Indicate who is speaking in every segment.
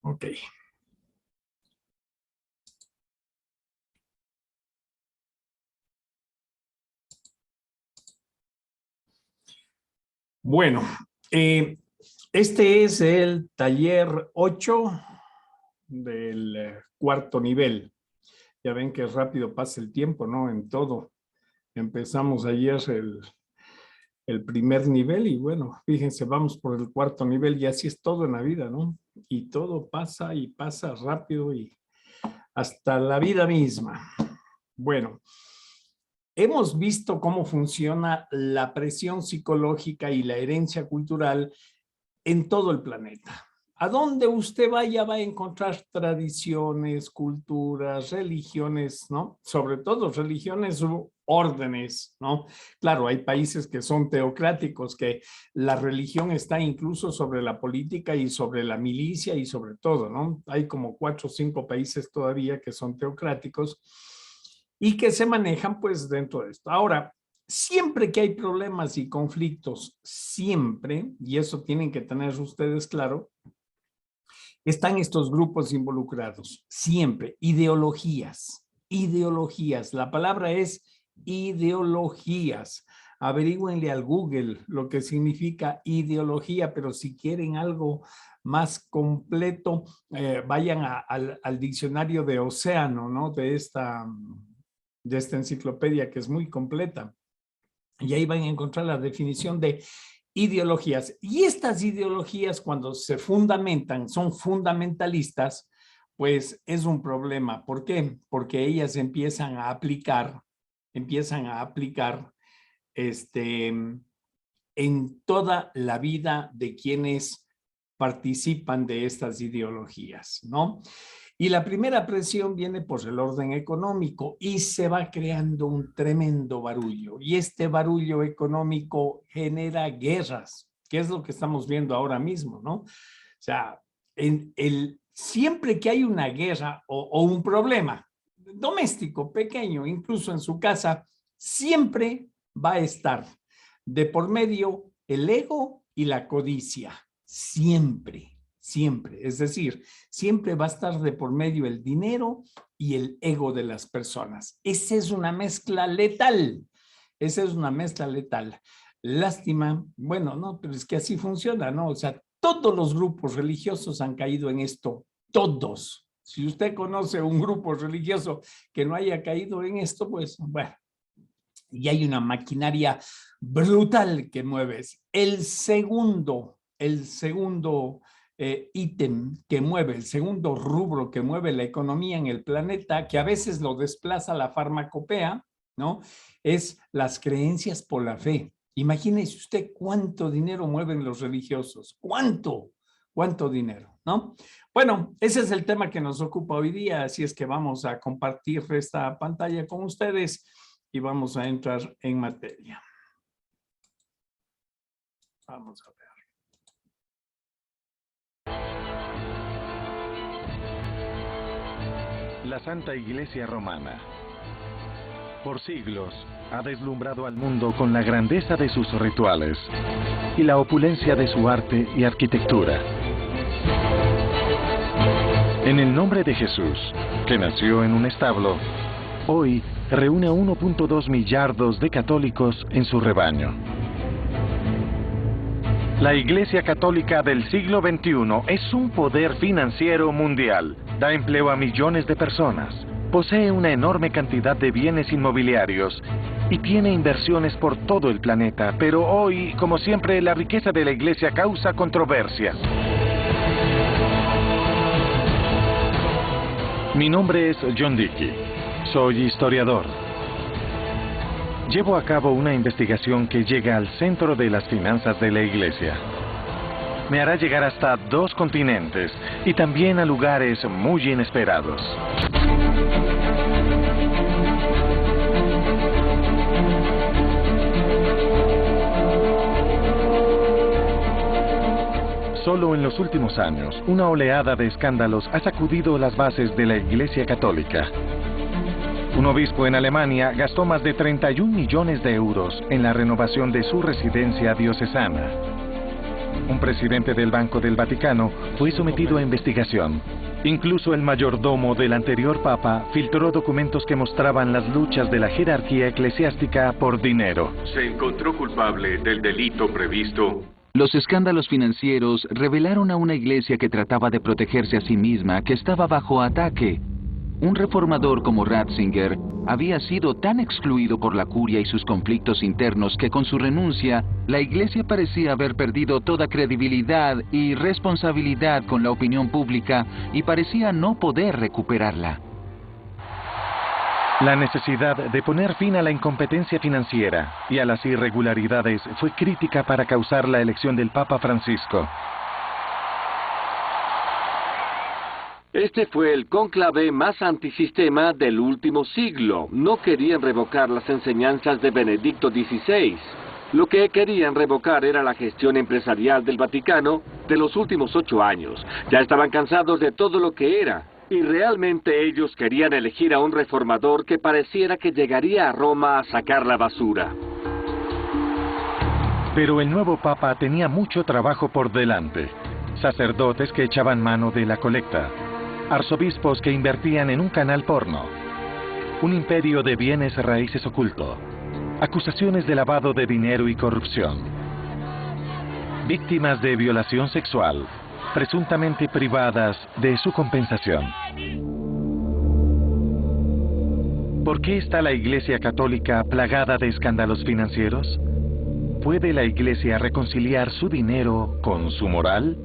Speaker 1: Ok. Bueno, este es el taller 8 del cuarto nivel. Ya ven que rápido pasa el tiempo, ¿no? En todo. Empezamos ayer el primer nivel y bueno, fíjense, vamos por el cuarto nivel y así es todo en la vida, ¿no? Y todo pasa y pasa rápido y hasta la vida misma. Bueno, hemos visto cómo funciona la presión psicológica y la herencia cultural en todo el planeta. A donde usted vaya va a encontrar tradiciones, culturas, religiones, ¿no? Sobre todo religiones u órdenes, ¿no? Claro, hay países que son teocráticos, que la religión está incluso sobre la política y sobre la milicia y sobre todo, ¿no? Hay como 4 o 5 países todavía que son teocráticos y que se manejan pues dentro de esto. Ahora, siempre que hay problemas y conflictos, siempre, y eso tienen que tener ustedes claro, están estos grupos involucrados, siempre, ideologías, ideologías. La palabra es ideologías. Averígüenle al Google lo que significa ideología, pero si quieren algo más completo, vayan al diccionario de Océano, ¿no? De esta enciclopedia que es muy completa. Y ahí van a encontrar la definición de ideologías. Y estas ideologías, cuando se fundamentan, son fundamentalistas, pues es un problema. ¿Por qué? Porque ellas empiezan a aplicar en toda la vida de quienes participan de estas ideologías, ¿no? Y la primera presión viene por el orden económico y se va creando un tremendo barullo. Y este barullo económico genera guerras, que es lo que estamos viendo ahora mismo, ¿no? O sea, siempre que hay una guerra o un problema doméstico, pequeño, incluso en su casa, siempre va a estar de por medio el ego y la codicia. Siempre. Siempre, es decir, siempre va a estar de por medio el dinero y el ego de las personas. Esa es una mezcla letal, esa es una mezcla letal. Lástima, bueno, no, pero es que así funciona, ¿no? O sea, todos los grupos religiosos han caído en esto, todos. Si usted conoce un grupo religioso que no haya caído en esto, pues, bueno, y hay una maquinaria brutal que mueves. El segundo ítem que mueve, el segundo rubro que mueve la economía en el planeta, que a veces lo desplaza la farmacopea, ¿no? Es las creencias por la fe. Imagínese usted cuánto dinero mueven los religiosos, cuánto dinero, ¿no? Bueno, ese es el tema que nos ocupa hoy día, así es que vamos a compartir esta pantalla con ustedes y vamos a entrar en materia. Vamos a ver.
Speaker 2: La Santa Iglesia Romana, por siglos, ha deslumbrado al mundo con la grandeza de sus rituales y la opulencia de su arte y arquitectura. En el nombre de Jesús, que nació en un establo, hoy reúne a 1.2 millardos de católicos en su rebaño. La Iglesia Católica del siglo XXI es un poder financiero mundial. Da empleo a millones de personas. Posee una enorme cantidad de bienes inmobiliarios y tiene inversiones por todo el planeta. Pero hoy, como siempre, la riqueza de la Iglesia causa controversia. Mi nombre es John Dickey. Soy historiador. Llevo a cabo una investigación que llega al centro de las finanzas de la Iglesia. Me hará llegar hasta 2 continentes y también a lugares muy inesperados. Solo en los últimos años, una oleada de escándalos ha sacudido las bases de la Iglesia Católica. Un obispo en Alemania gastó más de 31 millones de euros en la renovación de su residencia diocesana. Un presidente del Banco del Vaticano fue sometido a investigación. Incluso el mayordomo del anterior papa filtró documentos que mostraban las luchas de la jerarquía eclesiástica por dinero.
Speaker 3: Se encontró culpable del delito previsto.
Speaker 4: Los escándalos financieros revelaron a una iglesia que trataba de protegerse a sí misma que estaba bajo ataque. Un reformador como Ratzinger había sido tan excluido por la curia y sus conflictos internos que con su renuncia, la iglesia parecía haber perdido toda credibilidad y responsabilidad con la opinión pública y parecía no poder recuperarla.
Speaker 2: La necesidad de poner fin a la incompetencia financiera y a las irregularidades fue crítica para causar la elección del Papa Francisco.
Speaker 5: Este fue el cónclave más antisistema del último siglo. No querían revocar las enseñanzas de Benedicto XVI. Lo que querían revocar era la gestión empresarial del Vaticano de los últimos 8 años. Ya estaban cansados de todo lo que era. Y realmente ellos querían elegir a un reformador que pareciera que llegaría a Roma a sacar la basura.
Speaker 2: Pero el nuevo Papa tenía mucho trabajo por delante. Sacerdotes que echaban mano de la colecta. Arzobispos que invertían en un canal porno. Un imperio de bienes raíces oculto. Acusaciones de lavado de dinero y corrupción. Víctimas de violación sexual, presuntamente privadas de su compensación. ¿Por qué está la Iglesia Católica plagada de escándalos financieros? ¿Puede la Iglesia reconciliar su dinero con su moral?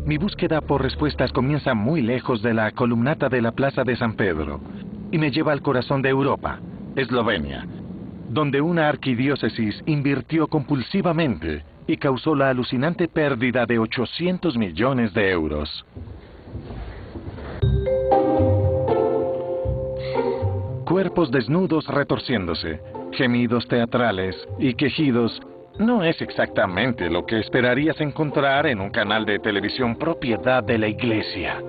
Speaker 2: Mi búsqueda por respuestas comienza muy lejos de la columnata de la Plaza de San Pedro y me lleva al corazón de Europa, Eslovenia, donde una arquidiócesis invirtió compulsivamente y causó la alucinante pérdida de 800 millones de euros. Cuerpos desnudos retorciéndose, gemidos teatrales y quejidos no es exactamente lo que esperarías encontrar en un canal de televisión propiedad de la Iglesia.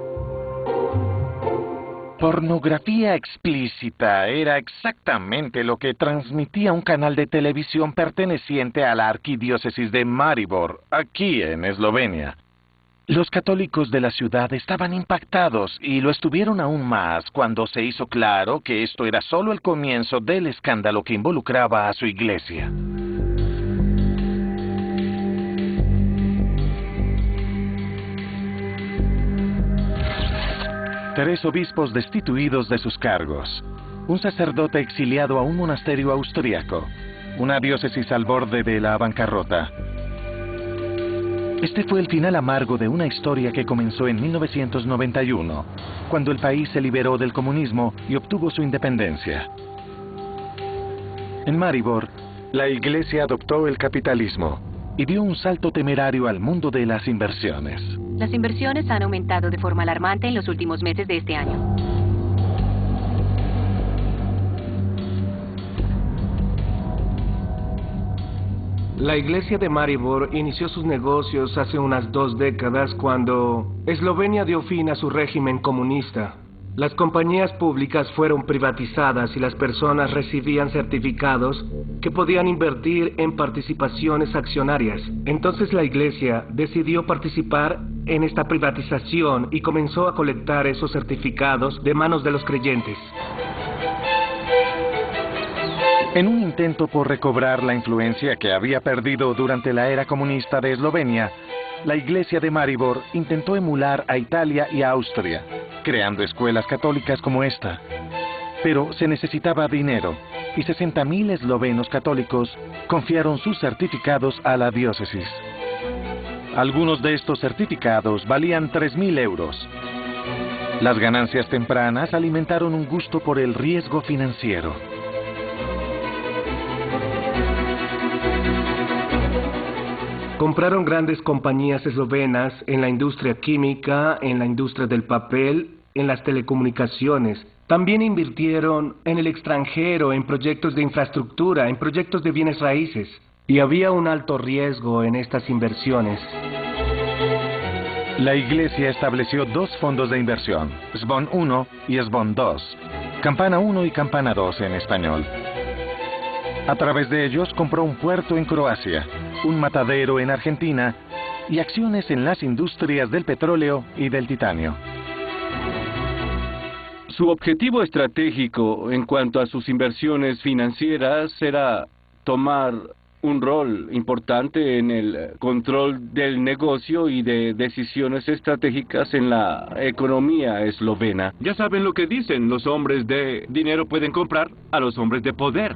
Speaker 2: Pornografía explícita era exactamente lo que transmitía un canal de televisión perteneciente a la arquidiócesis de Maribor, aquí en Eslovenia. Los católicos de la ciudad estaban impactados y lo estuvieron aún más cuando se hizo claro que esto era solo el comienzo del escándalo que involucraba a su iglesia. Tres obispos destituidos de sus cargos, un sacerdote exiliado a un monasterio austriaco, una diócesis al borde de la bancarrota. Este fue el final amargo de una historia que comenzó en 1991, cuando el país se liberó del comunismo y obtuvo su independencia. En Maribor, la Iglesia adoptó el capitalismo y dio un salto temerario al mundo de las inversiones.
Speaker 6: Las inversiones han aumentado de forma alarmante en los últimos meses de este año.
Speaker 7: La iglesia de Maribor inició sus negocios hace unas 2 décadas cuando Eslovenia dio fin a su régimen comunista. Las compañías públicas fueron privatizadas y las personas recibían certificados que podían invertir en participaciones accionarias. Entonces la iglesia decidió participar en esta privatización y comenzó a colectar esos certificados de manos de los creyentes.
Speaker 2: En un intento por recobrar la influencia que había perdido durante la era comunista de Eslovenia, la iglesia de Maribor intentó emular a Italia y a Austria, creando escuelas católicas como esta. Pero se necesitaba dinero, y 60.000 eslovenos católicos confiaron sus certificados a la diócesis. Algunos de estos certificados valían 3.000 euros. Las ganancias tempranas alimentaron un gusto por el riesgo financiero.
Speaker 7: Compraron grandes compañías eslovenas en la industria química, en la industria del papel, en las telecomunicaciones. También invirtieron en el extranjero, en proyectos de infraestructura, en proyectos de bienes raíces. Y había un alto riesgo en estas inversiones.
Speaker 2: La iglesia estableció 2 fondos de inversión, SBON 1 y SBON 2, Campana 1 y Campana 2 en español. A través de ellos compró un puerto en Croacia, un matadero en Argentina y acciones en las industrias del petróleo y del titanio.
Speaker 5: Su objetivo estratégico en cuanto a sus inversiones financieras era tomar un rol importante en el control del negocio y de decisiones estratégicas en la economía eslovena.
Speaker 3: Ya saben lo que dicen, los hombres de dinero pueden comprar a los hombres de poder.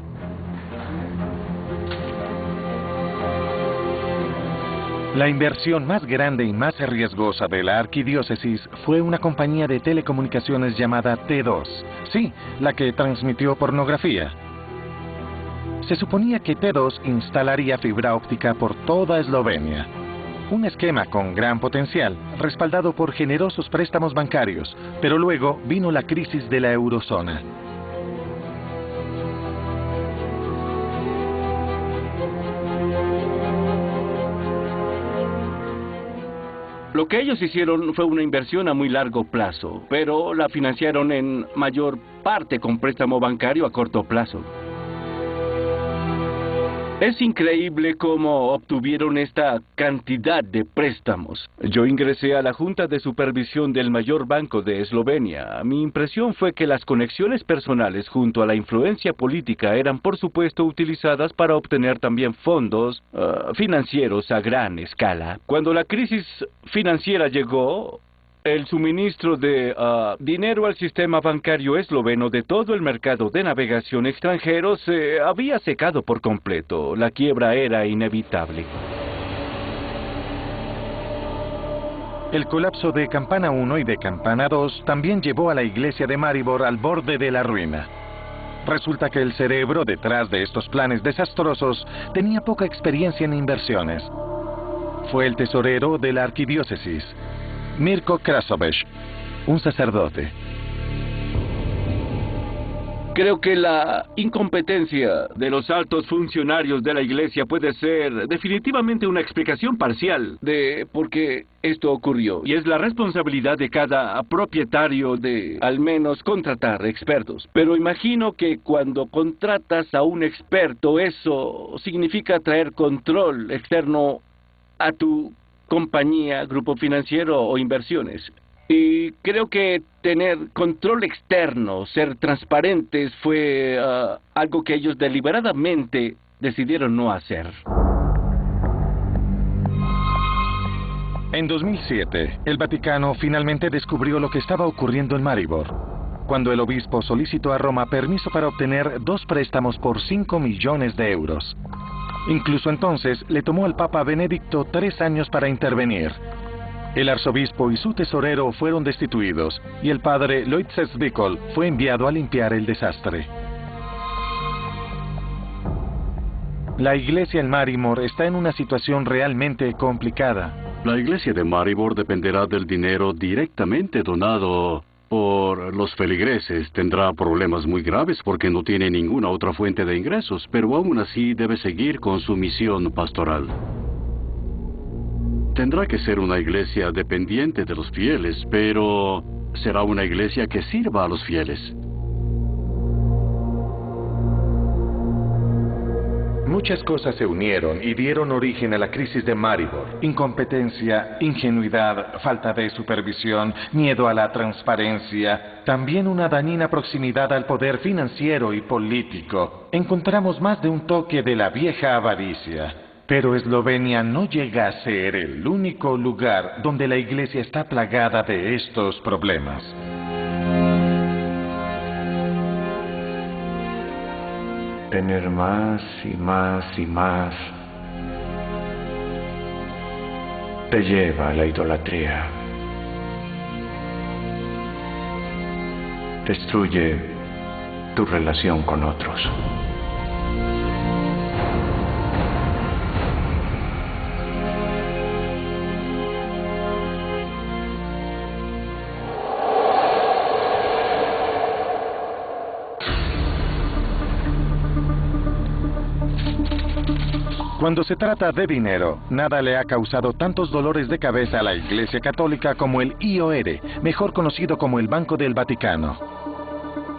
Speaker 2: La inversión más grande y más riesgosa de la arquidiócesis fue una compañía de telecomunicaciones llamada T2. Sí, la que transmitió pornografía. Se suponía que T2 instalaría fibra óptica por toda Eslovenia. Un esquema con gran potencial, respaldado por generosos préstamos bancarios, pero luego vino la crisis de la eurozona.
Speaker 5: Lo que ellos hicieron fue una inversión a muy largo plazo, pero la financiaron en mayor parte con préstamo bancario a corto plazo. Es increíble cómo obtuvieron esta cantidad de préstamos. Yo ingresé a la Junta de Supervisión del mayor banco de Eslovenia. Mi impresión fue que las conexiones personales junto a la influencia política eran por supuesto utilizadas para obtener también fondos financieros a gran escala. Cuando la crisis financiera llegó, el suministro de dinero al sistema bancario esloveno de todo el mercado de navegación extranjero se había secado por completo. La quiebra era inevitable.
Speaker 2: El colapso de Campana 1 y de Campana 2 también llevó a la iglesia de Maribor al borde de la ruina. Resulta que el cerebro detrás de estos planes desastrosos tenía poca experiencia en inversiones. Fue el tesorero de la arquidiócesis, Mirko Krasovec, un sacerdote.
Speaker 5: Creo que la incompetencia de los altos funcionarios de la iglesia puede ser definitivamente una explicación parcial de por qué esto ocurrió. Y es la responsabilidad de cada propietario de al menos contratar expertos. Pero imagino que cuando contratas a un experto, eso significa traer control externo a tu compañía, grupo financiero o inversiones. Y creo que tener control externo, ser transparentes, fue algo que ellos deliberadamente decidieron no hacer.
Speaker 2: En 2007, el Vaticano finalmente descubrió lo que estaba ocurriendo en Maribor, cuando el obispo solicitó a Roma permiso para obtener 2 préstamos por 5 millones de euros. Incluso entonces le tomó al Papa Benedicto 3 años para intervenir. El arzobispo y su tesorero fueron destituidos y el padre Lojzef Zvikol fue enviado a limpiar el desastre. La iglesia en Maribor está en una situación realmente complicada.
Speaker 8: La iglesia de Maribor dependerá del dinero directamente donado por los feligreses. Tendrá problemas muy graves porque no tiene ninguna otra fuente de ingresos, pero aún así debe seguir con su misión pastoral. Tendrá que ser una iglesia dependiente de los fieles, pero será una iglesia que sirva a los fieles.
Speaker 2: Muchas cosas se unieron y dieron origen a la crisis de Maribor. Incompetencia, ingenuidad, falta de supervisión, miedo a la transparencia, también una dañina proximidad al poder financiero y político. Encontramos más de un toque de la vieja avaricia. Pero Eslovenia no llega a ser el único lugar donde la iglesia está plagada de estos problemas.
Speaker 9: Tener más y más y más te lleva a la idolatría. Destruye tu relación con otros.
Speaker 2: Cuando se trata de dinero, nada le ha causado tantos dolores de cabeza a la Iglesia Católica como el IOR, mejor conocido como el Banco del Vaticano.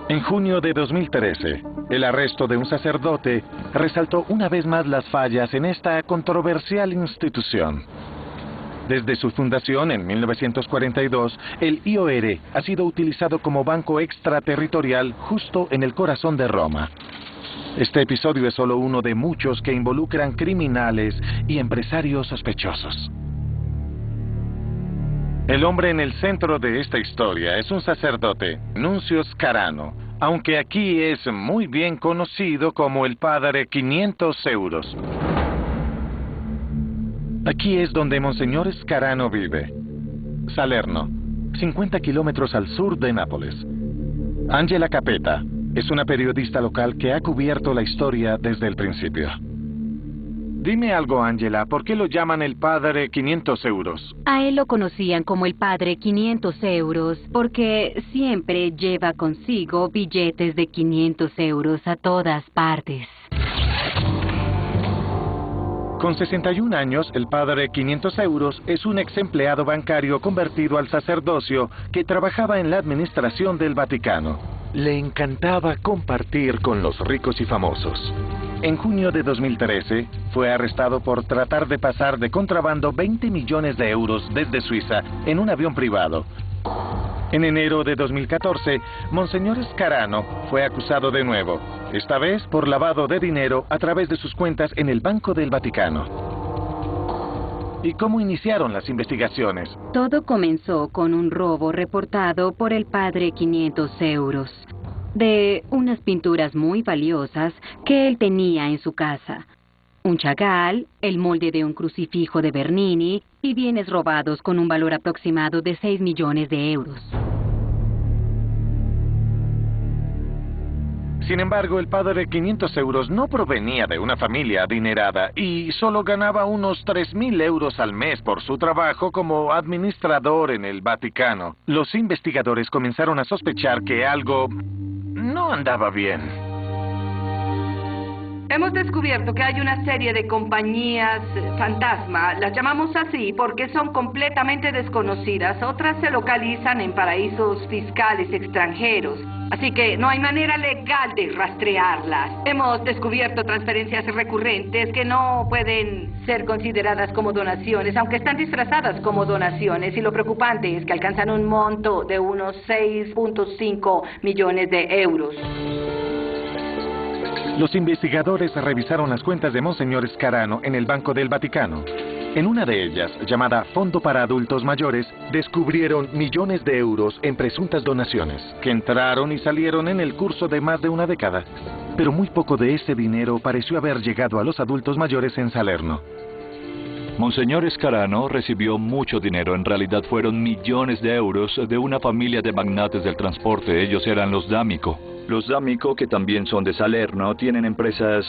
Speaker 2: En junio de 2013, el arresto de un sacerdote resaltó una vez más las fallas en esta controversial institución. Desde su fundación en 1942, el IOR ha sido utilizado como banco extraterritorial justo en el corazón de Roma. Este episodio es solo uno de muchos que involucran criminales y empresarios sospechosos. El hombre en el centro de esta historia es un sacerdote, Nuncio Scarano, aunque aquí es muy bien conocido como el Padre 500 euros. Aquí es donde Monseñor Scarano vive. Salerno, 50 kilómetros al sur de Nápoles. Angela Capeta es una periodista local que ha cubierto la historia desde el principio. Dime algo, Angela, ¿por qué lo llaman el Padre 500 euros?
Speaker 6: A él lo conocían como el Padre 500 euros porque siempre lleva consigo billetes de 500 euros a todas partes.
Speaker 2: Con 61 años, el Padre 500 euros es un ex empleado bancario convertido al sacerdocio que trabajaba en la administración del Vaticano. Le encantaba compartir con los ricos y famosos. En junio de 2013, fue arrestado por tratar de pasar de contrabando 20 millones de euros desde Suiza en un avión privado. En enero de 2014, Monseñor Scarano fue acusado de nuevo, esta vez por lavado de dinero a través de sus cuentas en el Banco del Vaticano. ¿Y cómo iniciaron las investigaciones?
Speaker 6: Todo comenzó con un robo reportado por el Padre 500 euros de unas pinturas muy valiosas que él tenía en su casa. Un Chagall, el molde de un crucifijo de Bernini y bienes robados con un valor aproximado de 6 millones de euros.
Speaker 2: Sin embargo, el Padre 500 euros no provenía de una familia adinerada y solo ganaba unos 3.000 euros al mes por su trabajo como administrador en el Vaticano. Los investigadores comenzaron a sospechar que algo no andaba bien.
Speaker 10: Hemos descubierto que hay una serie de compañías fantasma, las llamamos así porque son completamente desconocidas. Otras se localizan en paraísos fiscales extranjeros, así que no hay manera legal de rastrearlas. Hemos descubierto transferencias recurrentes que no pueden ser consideradas como donaciones, aunque están disfrazadas como donaciones, y lo preocupante es que alcanzan un monto de unos 6.5 millones de euros.
Speaker 2: Los investigadores revisaron las cuentas de Monseñor Scarano en el Banco del Vaticano. En una de ellas, llamada Fondo para Adultos Mayores, descubrieron millones de euros en presuntas donaciones, que entraron y salieron en el curso de más de una década. Pero muy poco de ese dinero pareció haber llegado a los adultos mayores en Salerno.
Speaker 11: Monseñor Scarano recibió mucho dinero, en realidad fueron millones de euros de una familia de magnates del transporte. Ellos eran los D'Amico. Los D'Amico, que también son de Salerno, tienen empresas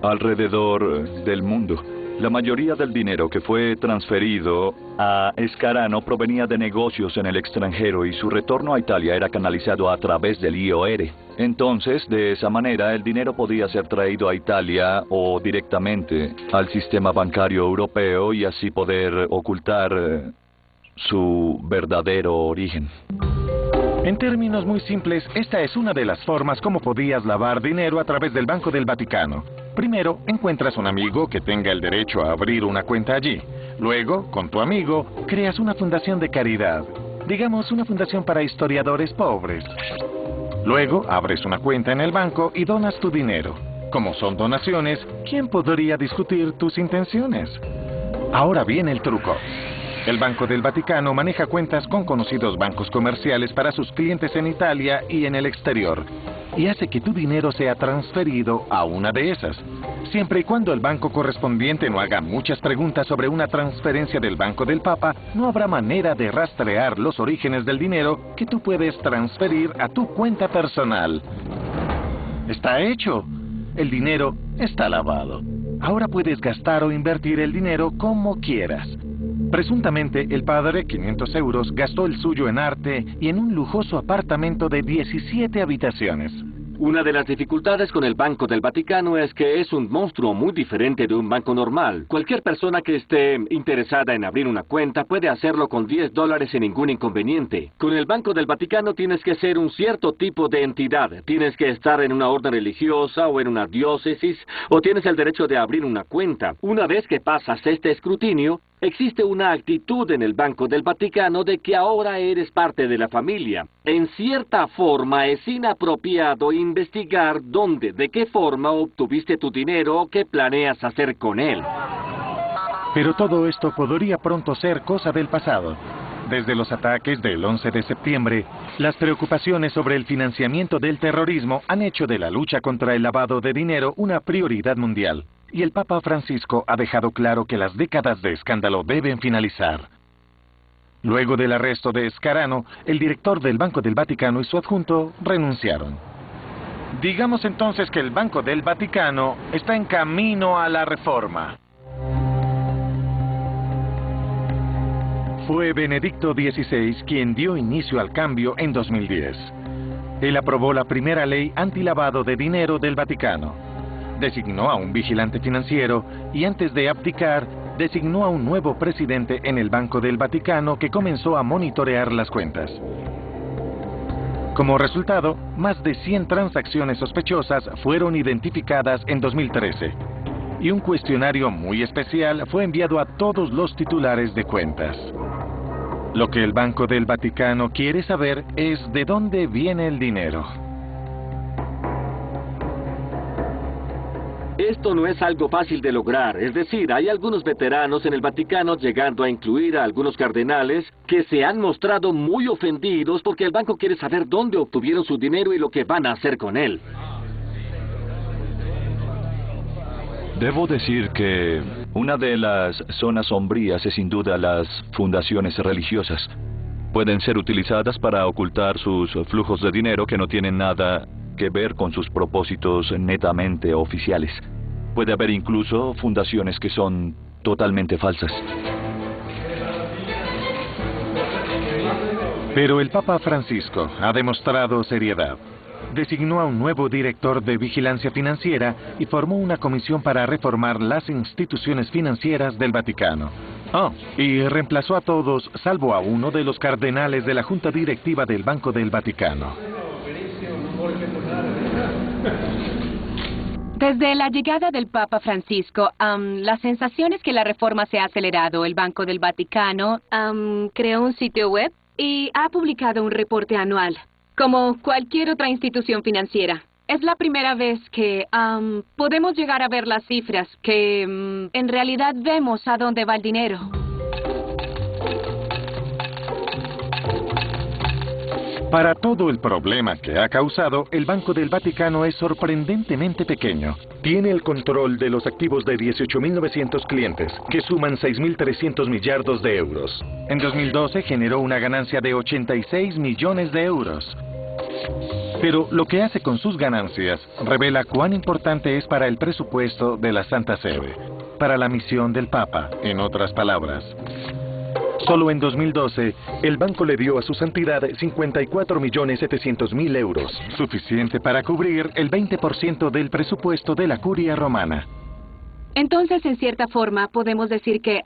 Speaker 11: alrededor del mundo. La mayoría del dinero que fue transferido a Scarano provenía de negocios en el extranjero y su retorno a Italia era canalizado a través del IOR. Entonces, de esa manera, el dinero podía ser traído a Italia o directamente al sistema bancario europeo y así poder ocultar su verdadero origen.
Speaker 2: En términos muy simples, esta es una de las formas como podías lavar dinero a través del Banco del Vaticano. Primero, encuentras un amigo que tenga el derecho a abrir una cuenta allí. Luego, con tu amigo, creas una fundación de caridad. Digamos, una fundación para historiadores pobres. Luego, abres una cuenta en el banco y donas tu dinero. Como son donaciones, ¿quién podría discutir tus intenciones? Ahora viene el truco. El Banco del Vaticano maneja cuentas con conocidos bancos comerciales para sus clientes en Italia y en el exterior, y hace que tu dinero sea transferido a una de esas. Siempre y cuando el banco correspondiente no haga muchas preguntas sobre una transferencia del Banco del Papa, no habrá manera de rastrear los orígenes del dinero que tú puedes transferir a tu cuenta personal. Está hecho. El dinero está lavado. Ahora puedes gastar o invertir el dinero como quieras. Presuntamente, el Padre 500 euros gastó el suyo en arte y en un lujoso apartamento de 17 habitaciones.
Speaker 5: Una de las dificultades con el Banco del Vaticano es que es un monstruo muy diferente de un banco normal. Cualquier persona que esté interesada en abrir una cuenta puede hacerlo con $10 sin ningún inconveniente. Con el Banco del Vaticano tienes que ser un cierto tipo de entidad. Tienes que estar en una orden religiosa o en una diócesis, o tienes el derecho de abrir una cuenta. Una vez que pasas este escrutinio, Existe una actitud en el Banco del Vaticano de que ahora eres parte de la familia. En cierta forma es inapropiado investigar dónde, de qué forma obtuviste tu dinero o qué planeas hacer con él.
Speaker 2: Pero todo esto podría pronto ser cosa del pasado. Desde los ataques del 11 de septiembre, las preocupaciones sobre el financiamiento del terrorismo han hecho de la lucha contra el lavado de dinero una prioridad mundial. Y el Papa Francisco ha dejado claro que las décadas de escándalo deben finalizar. Luego del arresto de Scarano, el director del Banco del Vaticano y su adjunto renunciaron. Digamos entonces que el Banco del Vaticano está en camino a la reforma. Fue Benedicto XVI quien dio inicio al cambio en 2010. Él aprobó la primera ley antilavado de dinero del Vaticano. Designó a un vigilante financiero y antes de abdicar, designó a un nuevo presidente en el Banco del Vaticano que comenzó a monitorear las cuentas. Como resultado, más de 100 transacciones sospechosas fueron identificadas en 2013 y un cuestionario muy especial fue enviado a todos los titulares de cuentas. Lo que el Banco del Vaticano quiere saber es de dónde viene el dinero.
Speaker 5: Esto no es algo fácil de lograr, es decir, hay algunos veteranos en el Vaticano, llegando a incluir a algunos cardenales, que se han mostrado muy ofendidos porque el banco quiere saber dónde obtuvieron su dinero y lo que van a hacer con él.
Speaker 11: Debo decir que una de las zonas sombrías es sin duda las fundaciones religiosas. Pueden ser utilizadas para ocultar sus flujos de dinero que no tienen nada que ver con sus propósitos netamente oficiales. Puede haber incluso fundaciones que son totalmente falsas.
Speaker 2: Pero el Papa Francisco ha demostrado seriedad. Designó a un nuevo director de vigilancia financiera y formó una comisión para reformar las instituciones financieras del Vaticano. Y reemplazó a todos, salvo a uno de los cardenales de la Junta Directiva del Banco del Vaticano.
Speaker 12: Desde la llegada del Papa Francisco, la sensación es que la reforma se ha acelerado. El Banco del Vaticano creó un sitio web y ha publicado un reporte anual, como cualquier otra institución financiera. Es la primera vez que podemos llegar a ver las cifras, que en realidad vemos a dónde va el dinero.
Speaker 2: Para todo el problema que ha causado, el Banco del Vaticano es sorprendentemente pequeño. Tiene el control de los activos de 18.900 clientes, que suman 6.300 millardos de euros. En 2012 generó una ganancia de 86 millones de euros. Pero lo que hace con sus ganancias revela cuán importante es para el presupuesto de la Santa Sede, para la misión del Papa, en otras palabras. Solo en 2012, el banco le dio a su santidad 54.700.000 euros, suficiente para cubrir el 20% del presupuesto de la Curia Romana.
Speaker 12: Entonces, en cierta forma, podemos decir que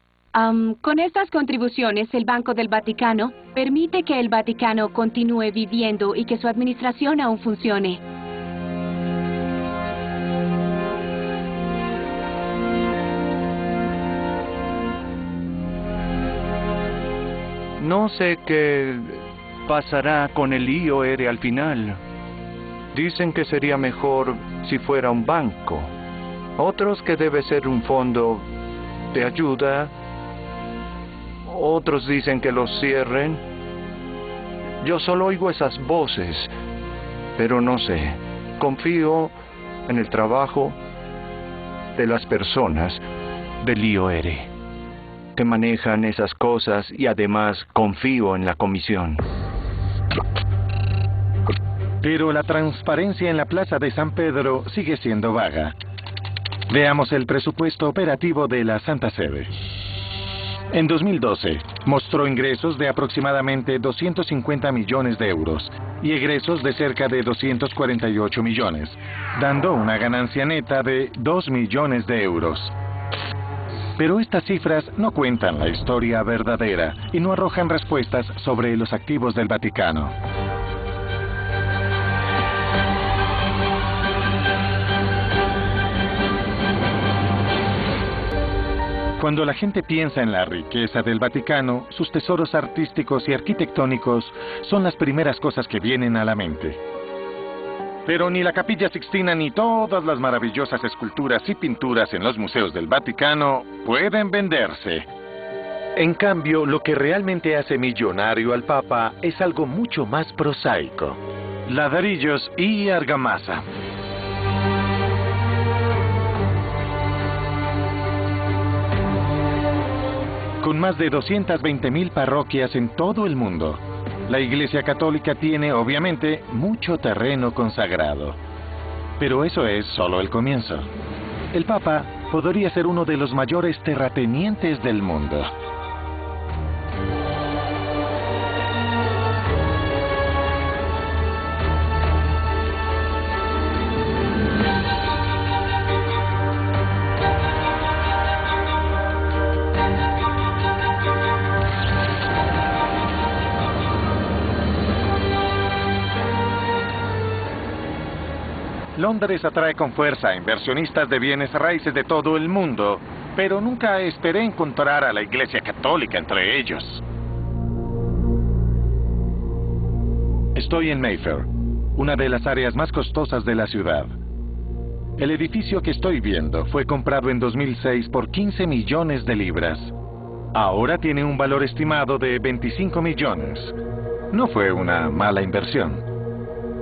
Speaker 12: con estas contribuciones, el Banco del Vaticano permite que el Vaticano continúe viviendo y que su administración aún funcione.
Speaker 13: No sé qué pasará con el IOR al final. Dicen que sería mejor si fuera un banco. Otros que debe ser un fondo de ayuda. Otros dicen que los cierren. Yo solo oigo esas voces, pero no sé. Confío en el trabajo de las personas del IOR que manejan esas cosas y además confío en la comisión.
Speaker 2: Pero la transparencia en la Plaza de San Pedro sigue siendo vaga. Veamos el presupuesto operativo de la Santa Sede. En 2012, mostró ingresos de aproximadamente 250 millones de euros y egresos de cerca de 248 millones, dando una ganancia neta de 2 millones de euros. Pero estas cifras no cuentan la historia verdadera y no arrojan respuestas sobre los activos del Vaticano. Cuando la gente piensa en la riqueza del Vaticano, sus tesoros artísticos y arquitectónicos son las primeras cosas que vienen a la mente. Pero ni la Capilla Sixtina ni todas las maravillosas esculturas y pinturas en los museos del Vaticano pueden venderse. En cambio, lo que realmente hace millonario al Papa es algo mucho más prosaico: ladrillos y argamasa. Con más de 220,000 parroquias en todo el mundo, la Iglesia Católica tiene, obviamente, mucho terreno consagrado. Pero eso es solo el comienzo. El Papa podría ser uno de los mayores terratenientes del mundo. Londres atrae con fuerza a inversionistas de bienes raíces de todo el mundo, pero nunca esperé encontrar a la Iglesia Católica entre ellos. Estoy en Mayfair, una de las áreas más costosas de la ciudad. El edificio que estoy viendo fue comprado en 2006 por 15 millones de libras. Ahora tiene un valor estimado de 25 millones. No fue una mala inversión.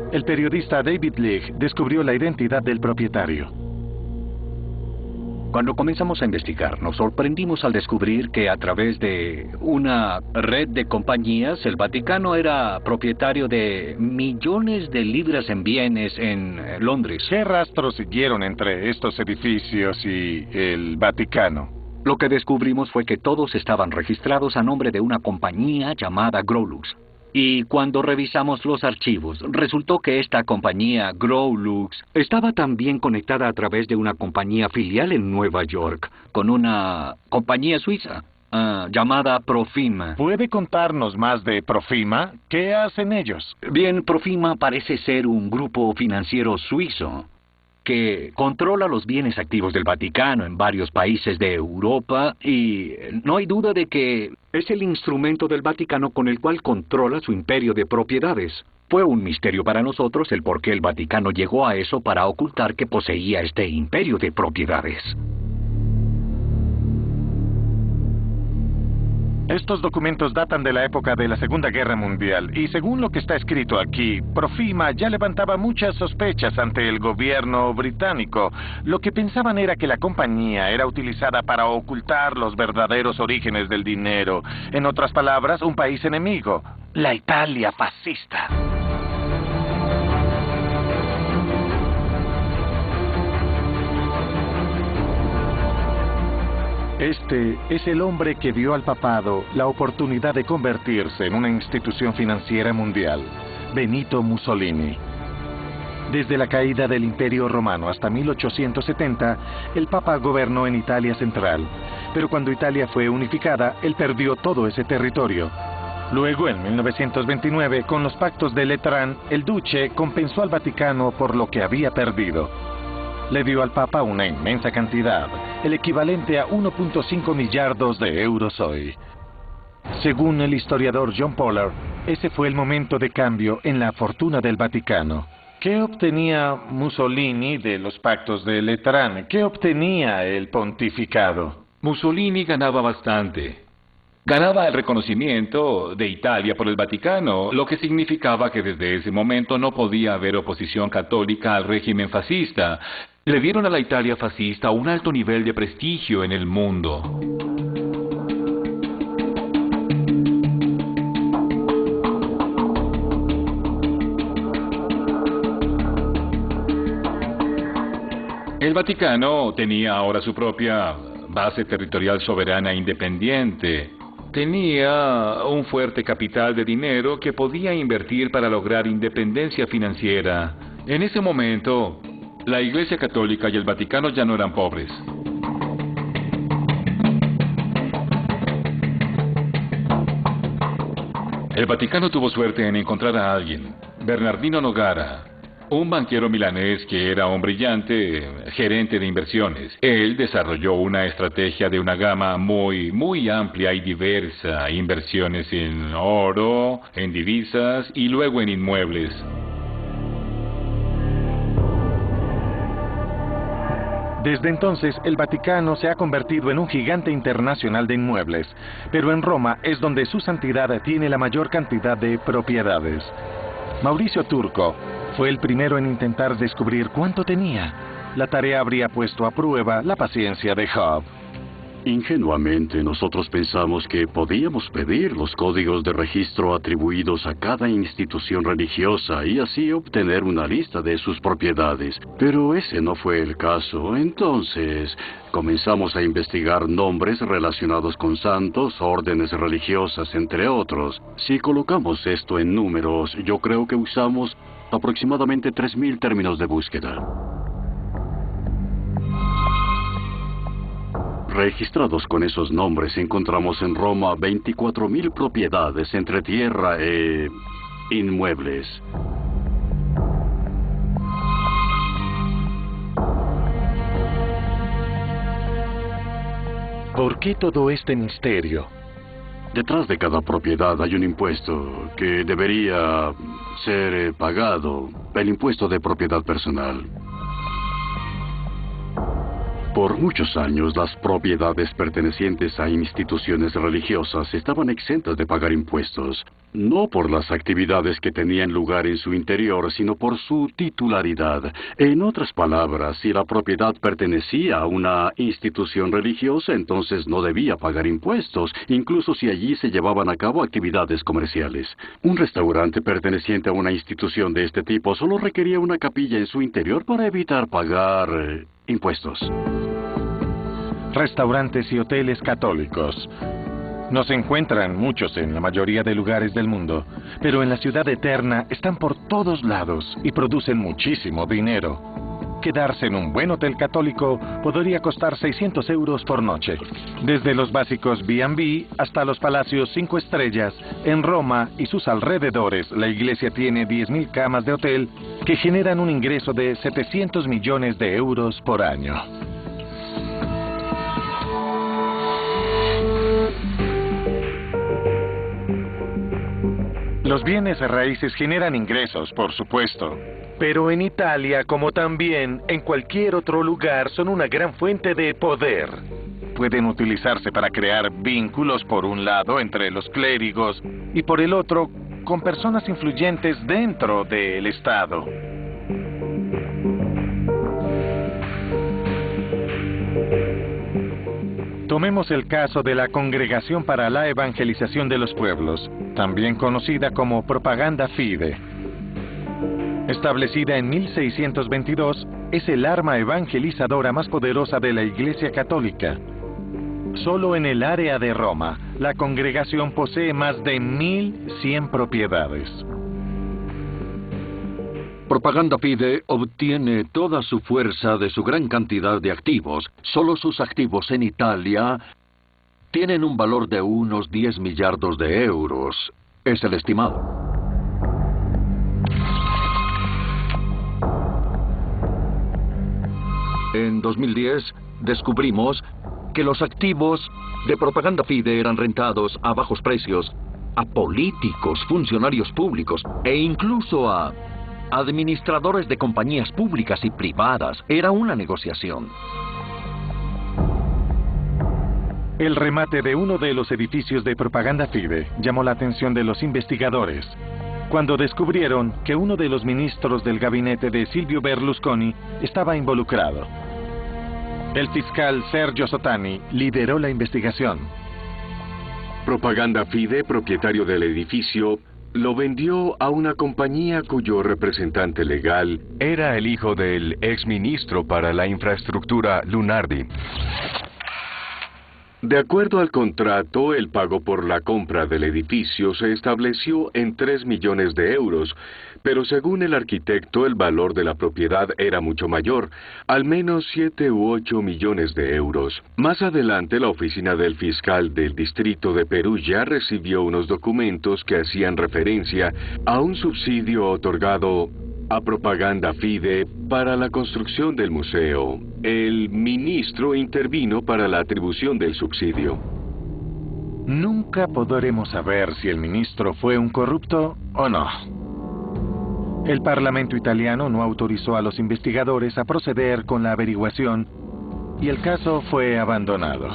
Speaker 2: El periodista David Leigh descubrió la identidad del propietario.
Speaker 14: Cuando comenzamos a investigar, nos sorprendimos al descubrir que a través de una red de compañías, el Vaticano era propietario de millones de libras en bienes en Londres.
Speaker 2: ¿Qué rastros siguieron entre estos edificios y el Vaticano?
Speaker 14: Lo que descubrimos fue que todos estaban registrados a nombre de una compañía llamada Growlux. Y cuando revisamos los archivos, resultó que esta compañía, Growlux, estaba también conectada a través de una compañía filial en Nueva York, con una compañía suiza, llamada Profima.
Speaker 2: ¿Puede contarnos más de Profima? ¿Qué hacen ellos?
Speaker 14: Bien, Profima parece ser un grupo financiero suizo que controla los bienes activos del Vaticano en varios países de Europa y no hay duda de que es el instrumento del Vaticano con el cual controla su imperio de propiedades. Fue un misterio para nosotros el por qué el Vaticano llegó a eso para ocultar que poseía este imperio de propiedades.
Speaker 2: Estos documentos datan de la época de la Segunda Guerra Mundial y según lo que está escrito aquí, Profima ya levantaba muchas sospechas ante el gobierno británico. Lo que pensaban era que la compañía era utilizada para ocultar los verdaderos orígenes del dinero. En otras palabras, un país enemigo, la Italia fascista. Este es el hombre que dio al papado la oportunidad de convertirse en una institución financiera mundial, Benito Mussolini. Desde la caída del Imperio Romano hasta 1870, el Papa gobernó en Italia Central, pero cuando Italia fue unificada, él perdió todo ese territorio. Luego, en 1929, con los pactos de Letrán, el Duce compensó al Vaticano por lo que había perdido. Le dio al Papa una inmensa cantidad, el equivalente a 1.5 millardos de euros hoy. Según el historiador John Pollard, ese fue el momento de cambio en la fortuna del Vaticano. ¿Qué obtenía Mussolini de los pactos de Letrán? ¿Qué obtenía el pontificado?
Speaker 15: Mussolini ganaba bastante. Ganaba el reconocimiento de Italia por el Vaticano, lo que significaba que desde ese momento no podía haber oposición católica al régimen fascista. Le dieron a la Italia fascista un alto nivel de prestigio en el mundo. El Vaticano tenía ahora su propia base territorial soberana e independiente. Tenía un fuerte capital de dinero que podía invertir para lograr independencia financiera. En ese momento, la Iglesia Católica y el Vaticano ya no eran pobres. El Vaticano tuvo suerte en encontrar a alguien, Bernardino Nogara, Un banquero milanés que era un brillante gerente de inversiones. Él desarrolló una estrategia de una gama muy amplia y diversa. Inversiones en oro, en divisas y luego en inmuebles.
Speaker 2: Desde entonces, el Vaticano se ha convertido en un gigante internacional de inmuebles, pero en Roma es donde su santidad tiene la mayor cantidad de propiedades. Mauricio Turco fue el primero en intentar descubrir cuánto tenía. La tarea habría puesto a prueba la paciencia de Job.
Speaker 8: Ingenuamente, nosotros pensamos que podíamos pedir los códigos de registro atribuidos a cada institución religiosa y así obtener una lista de sus propiedades. Pero ese no fue el caso. Entonces, comenzamos a investigar nombres relacionados con santos, órdenes religiosas, entre otros. Si colocamos esto en números, yo creo que usamos aproximadamente 3.000 términos de búsqueda. Registrados con esos nombres, encontramos en Roma 24.000 propiedades entre tierra e inmuebles.
Speaker 2: ¿Por qué todo este misterio?
Speaker 8: Detrás de cada propiedad hay un impuesto que debería ser pagado, el impuesto de propiedad personal. Por muchos años, las propiedades pertenecientes a instituciones religiosas estaban exentas de pagar impuestos, no por las actividades que tenían lugar en su interior, sino por su titularidad. En otras palabras, si la propiedad pertenecía a una institución religiosa, entonces no debía pagar impuestos, incluso si allí se llevaban a cabo actividades comerciales. Un restaurante perteneciente a una institución de este tipo solo requería una capilla en su interior para evitar pagar impuestos.
Speaker 2: Restaurantes y hoteles católicos. No se encuentran muchos en la mayoría de lugares del mundo, pero en la ciudad eterna están por todos lados y producen muchísimo dinero. Quedarse en un buen hotel católico podría costar 600 euros por noche. Desde los básicos B&B hasta los palacios 5 estrellas, en Roma y sus alrededores, la iglesia tiene 10.000 camas de hotel que generan un ingreso de 700 millones de euros por año. Los bienes raíces generan ingresos, por supuesto. Pero en Italia, como también en cualquier otro lugar, son una gran fuente de poder. Pueden utilizarse para crear vínculos, por un lado, entre los clérigos y por el otro, con personas influyentes dentro del Estado. Tomemos el caso de la Congregación para la Evangelización de los Pueblos, también conocida como Propaganda Fide. Establecida en 1622, es el arma evangelizadora más poderosa de la Iglesia Católica. Solo en el área de Roma, la congregación posee más de 1.100 propiedades.
Speaker 16: Propaganda Fide obtiene toda su fuerza de su gran cantidad de activos. Solo sus activos en Italia tienen un valor de unos 10 millardos de euros. Es el estimado. En 2010 descubrimos que los activos de Propaganda Fide eran rentados a bajos precios a políticos, funcionarios públicos e incluso a administradores de compañías públicas y privadas. Era una negociación.
Speaker 2: El remate de uno de los edificios de Propaganda Fide llamó la atención de los investigadores, cuando descubrieron que uno de los ministros del gabinete de Silvio Berlusconi estaba involucrado. El fiscal Sergio Sotani lideró la investigación.
Speaker 17: Propaganda Fide, propietario del edificio, lo vendió a una compañía cuyo representante legal
Speaker 18: era el hijo del exministro para la infraestructura Lunardi.
Speaker 17: De acuerdo al contrato, el pago por la compra del edificio se estableció en 3 millones de euros, pero según el arquitecto el valor de la propiedad era mucho mayor, al menos 7 u 8 millones de euros. Más adelante, la oficina del fiscal del distrito de Perugia recibió unos documentos que hacían referencia a un subsidio otorgado a Propaganda Fide para la construcción del museo. El ministro intervino para la atribución del subsidio.
Speaker 2: Nunca podremos saber si el ministro fue un corrupto o no. El Parlamento italiano no autorizó a los investigadores a proceder con la averiguación y el caso fue abandonado.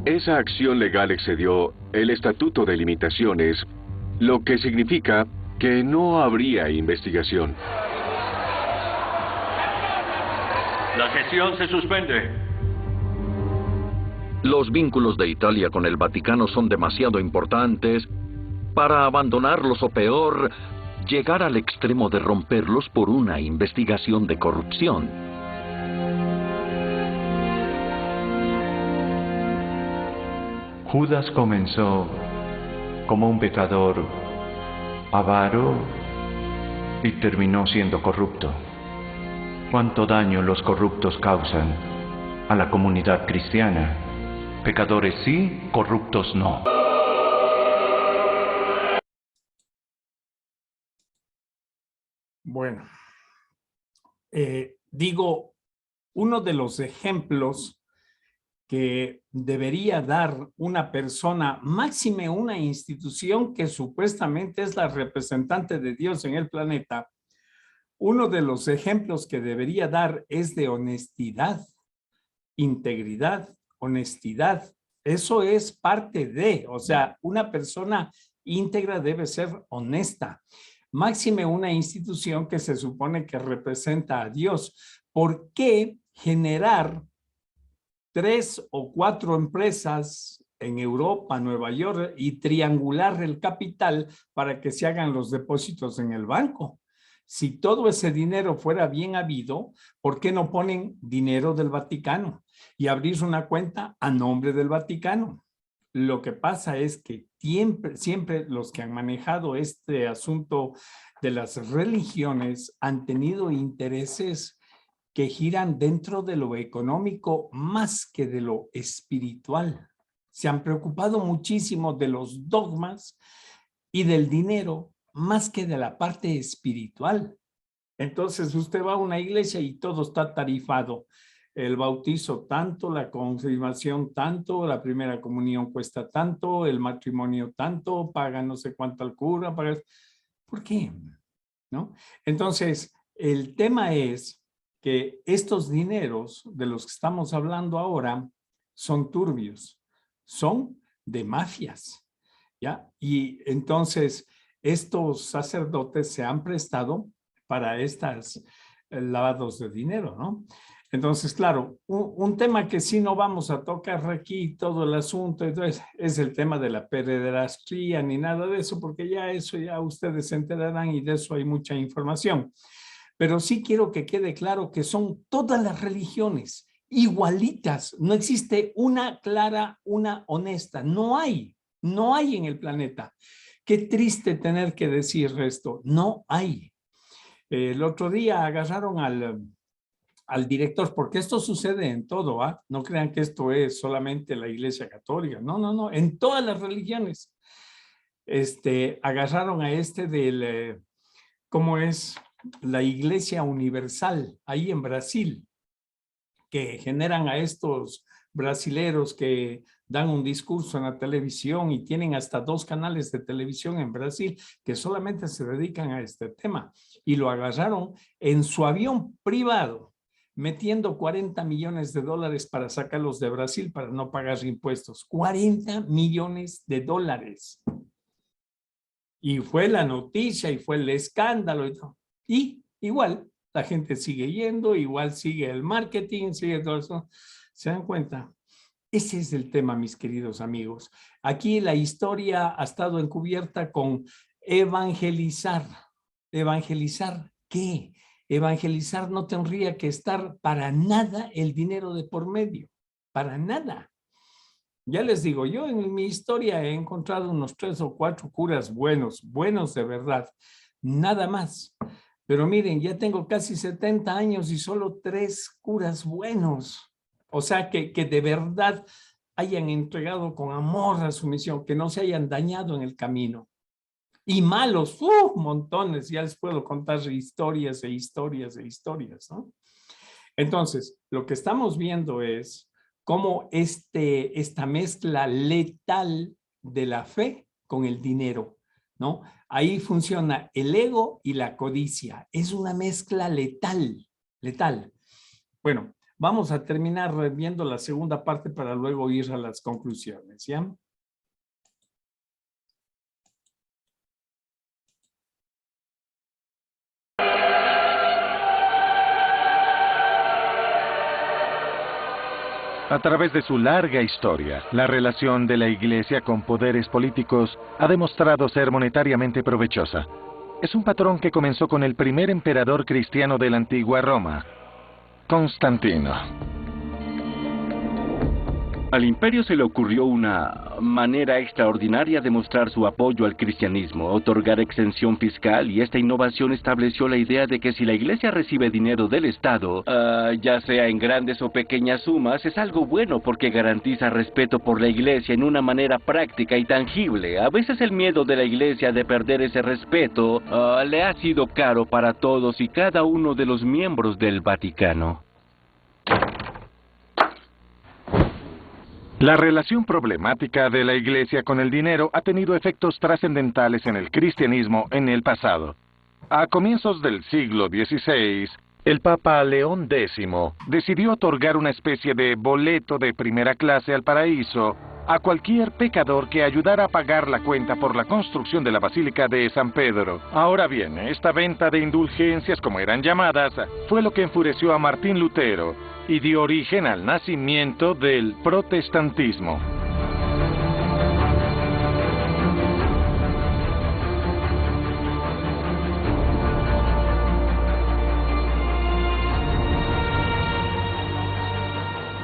Speaker 17: Esa acción legal excedió el Estatuto de Limitaciones, lo que significa que no habría investigación.
Speaker 14: La sesión se suspende.
Speaker 16: Los vínculos de Italia con el Vaticano son demasiado importantes para abandonarlos o peor, llegar al extremo de romperlos por una investigación de corrupción.
Speaker 9: Judas comenzó como un pecador avaro y terminó siendo corrupto. ¿Cuánto daño los corruptos causan a la comunidad cristiana? Pecadores sí, corruptos no.
Speaker 1: Bueno, digo, uno de los ejemplos que debería dar una persona, máxime una institución que supuestamente es la representante de Dios en el planeta, uno de los ejemplos que debería dar es de honestidad, integridad, honestidad. Eso es parte de, o sea, una persona íntegra debe ser honesta. Máxime una institución que se supone que representa a Dios. ¿Por qué generar 3 o 4 empresas en Europa, Nueva York, y triangular el capital para que se hagan los depósitos en el banco? Si todo ese dinero fuera bien habido, ¿por qué no ponen dinero del Vaticano y abrir una cuenta a nombre del Vaticano? Lo que pasa es que siempre los que han manejado este asunto de las religiones han tenido intereses que giran dentro de lo económico más que de lo espiritual. Se han preocupado muchísimo de los dogmas y del dinero más que de la parte espiritual. Entonces usted va a una iglesia y todo está tarifado. El bautizo tanto, la confirmación tanto, la primera comunión cuesta tanto, el matrimonio tanto, paga no sé cuánto al cura. ¿Por qué? ¿No? Entonces, el tema es que estos dineros de los que estamos hablando ahora son turbios, son de mafias, ¿ya? Y entonces estos sacerdotes se han prestado para estas lavados de dinero, ¿no? Entonces, claro, un tema que sí no vamos a tocar aquí, todo el asunto, entonces, es el tema de la pederastía ni nada de eso, porque ya eso ya ustedes se enterarán y de eso hay mucha información. Pero sí quiero que quede claro que son todas las religiones igualitas. No existe una clara, una honesta. No hay en el planeta. Qué triste tener que decir esto. No hay. El otro día agarraron al director, porque esto sucede en todo, ¿ah? No crean que esto es solamente la Iglesia Católica. No, no, no. En todas las religiones. Agarraron a del, ¿cómo es? La Iglesia Universal, ahí en Brasil, que generan a estos brasileros que dan un discurso en la televisión y tienen hasta 2 canales de televisión en Brasil que solamente se dedican a este tema. Y lo agarraron en su avión privado, metiendo $40 millones para sacarlos de Brasil para no pagar impuestos. $40 millones. Y fue la noticia y fue el escándalo y todo. Y igual la gente sigue yendo, igual sigue el marketing, sigue todo eso. ¿Se dan cuenta? Ese es el tema, mis queridos amigos. Aquí la historia ha estado encubierta con evangelizar. ¿Evangelizar qué? Evangelizar no tendría que estar para nada el dinero de por medio. Para nada. Ya les digo, yo en mi historia he encontrado unos 3 o 4 curas buenos de verdad. Nada más. Pero miren, ya tengo casi 70 años y solo 3 curas buenos. O sea, que de verdad hayan entregado con amor a su misión, que no se hayan dañado en el camino. Y malos, montones, ya les puedo contar historias e historias e historias, ¿no? Entonces, lo que estamos viendo es cómo esta mezcla letal de la fe con el dinero, ¿no? Ahí funciona el ego y la codicia. Es una mezcla letal, letal. Bueno, vamos a terminar viendo la segunda parte para luego ir a las conclusiones, ¿ya?
Speaker 2: A través de su larga historia, la relación de la Iglesia con poderes políticos ha demostrado ser monetariamente provechosa. Es un patrón que comenzó con el primer emperador cristiano de la antigua Roma, Constantino.
Speaker 19: Al imperio se le ocurrió una manera extraordinaria de mostrar su apoyo al cristianismo, otorgar exención fiscal, y esta innovación estableció la idea de que si la iglesia recibe dinero del Estado, ya sea en grandes o pequeñas sumas, es algo bueno porque garantiza respeto por la iglesia en una manera práctica y tangible. A veces el miedo de la iglesia de perder ese respeto le ha sido caro para todos y cada uno de los miembros del Vaticano.
Speaker 2: La relación problemática de la Iglesia con el dinero ha tenido efectos trascendentales en el cristianismo en el pasado. A comienzos del siglo XVI, el Papa León X decidió otorgar una especie de boleto de primera clase al paraíso a cualquier pecador que ayudara a pagar la cuenta por la construcción de la Basílica de San Pedro. Ahora bien, esta venta de indulgencias, como eran llamadas, fue lo que enfureció a Martín Lutero y dio origen al nacimiento del protestantismo.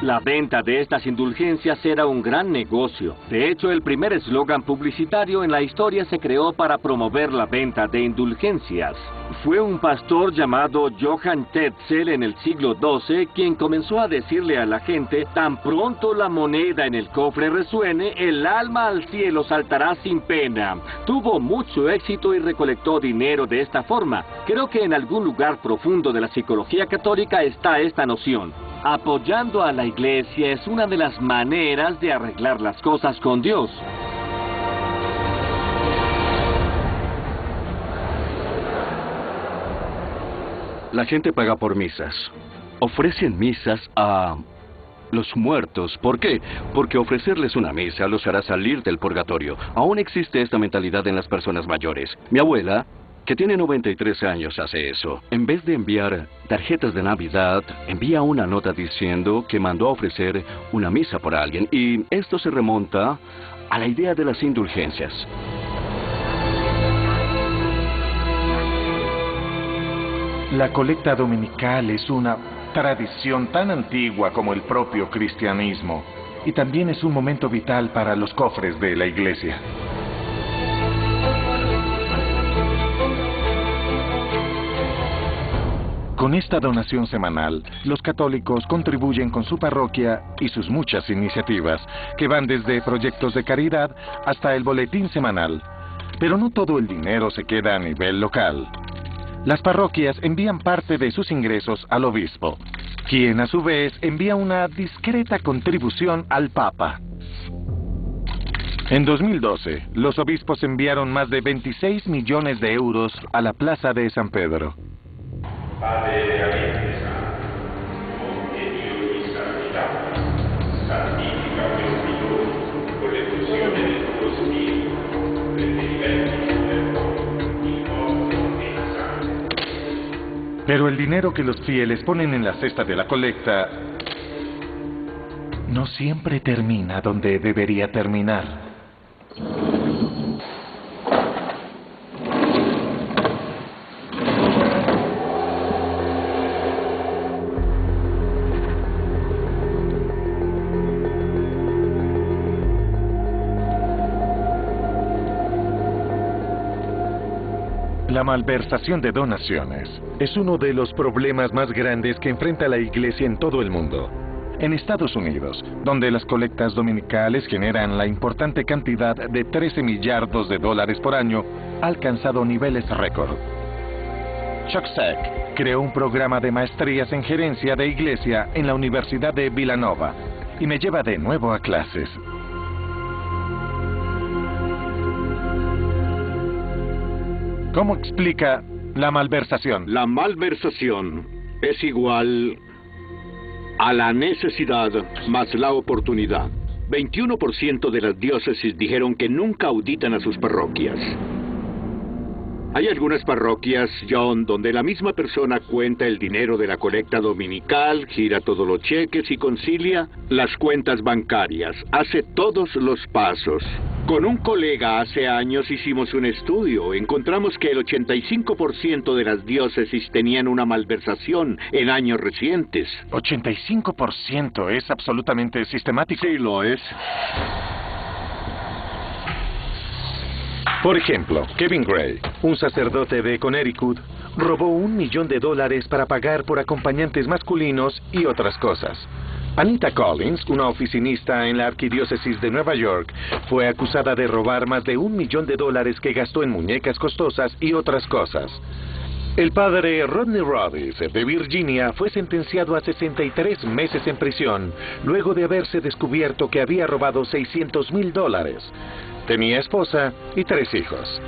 Speaker 5: La venta de estas indulgencias era un gran negocio. De hecho, el primer eslogan publicitario en la historia se creó para promover la venta de indulgencias. Fue un pastor llamado Johann Tetzel en el siglo XII quien comenzó a decirle a la gente: tan pronto la moneda en el cofre resuene, el alma al cielo saltará sin pena. Tuvo mucho éxito y recolectó dinero de esta forma. Creo que en algún lugar profundo de la psicología católica está esta noción. Apoyando a la iglesia es una de las maneras de arreglar las cosas con Dios.
Speaker 19: La gente paga por misas. Ofrecen misas a los muertos. ¿Por qué? Porque ofrecerles una misa los hará salir del purgatorio. Aún existe esta mentalidad en las personas mayores. Mi abuela, que tiene 93 años, hace eso. En vez de enviar tarjetas de Navidad, envía una nota diciendo que mandó a ofrecer una misa por alguien. Y esto se remonta a la idea de las indulgencias.
Speaker 2: La colecta dominical es una tradición tan antigua como el propio cristianismo, y también es un momento vital para los cofres de la iglesia. Con esta donación semanal, los católicos contribuyen con su parroquia y sus muchas iniciativas, que van desde proyectos de caridad hasta el boletín semanal. Pero no todo el dinero se queda a nivel local. Las parroquias envían parte de sus ingresos al obispo, quien a su vez envía una discreta contribución al Papa. En 2012, los obispos enviaron más de 26 millones de euros a la Plaza de San Pedro.
Speaker 20: Padre de la Iglesia, monte Dio y santidad, santifica questi doni con l'effusione del tuo spirito, preferimenti del mondo, il mondo e la santa.
Speaker 2: Pero el dinero que los fieles ponen en la cesta de la colecta no siempre termina donde debería terminar. La malversación de donaciones es uno de los problemas más grandes que enfrenta la Iglesia en todo el mundo. En Estados Unidos, donde las colectas dominicales generan la importante cantidad de $13 millardos por año, ha alcanzado niveles récord. Chuck Sack creó un programa de maestrías en gerencia de iglesia en la Universidad de Villanova y me lleva de nuevo a clases. ¿Cómo explica la malversación?
Speaker 21: La malversación es igual a la necesidad más la oportunidad. 21% de las diócesis dijeron que nunca auditan a sus parroquias. Hay algunas parroquias, John, donde la misma persona cuenta el dinero de la colecta dominical, gira todos los cheques y concilia las cuentas bancarias. Hace todos los pasos. Con un colega hace años hicimos un estudio. Encontramos que el 85% de las diócesis tenían una malversación en años recientes.
Speaker 2: 85% es absolutamente sistemático.
Speaker 21: Sí, lo es.
Speaker 2: Por ejemplo, Kevin Gray, un sacerdote de Connecticut, robó $1 millón para pagar por acompañantes masculinos y otras cosas. Anita Collins, una oficinista en la Arquidiócesis de Nueva York, fue acusada de robar más de $1 millón que gastó en muñecas costosas y otras cosas. El padre Rodney Rodis, de Virginia, fue sentenciado a 63 meses en prisión, luego de haberse descubierto que había robado $600,000. Tenía esposa y 3 hijos.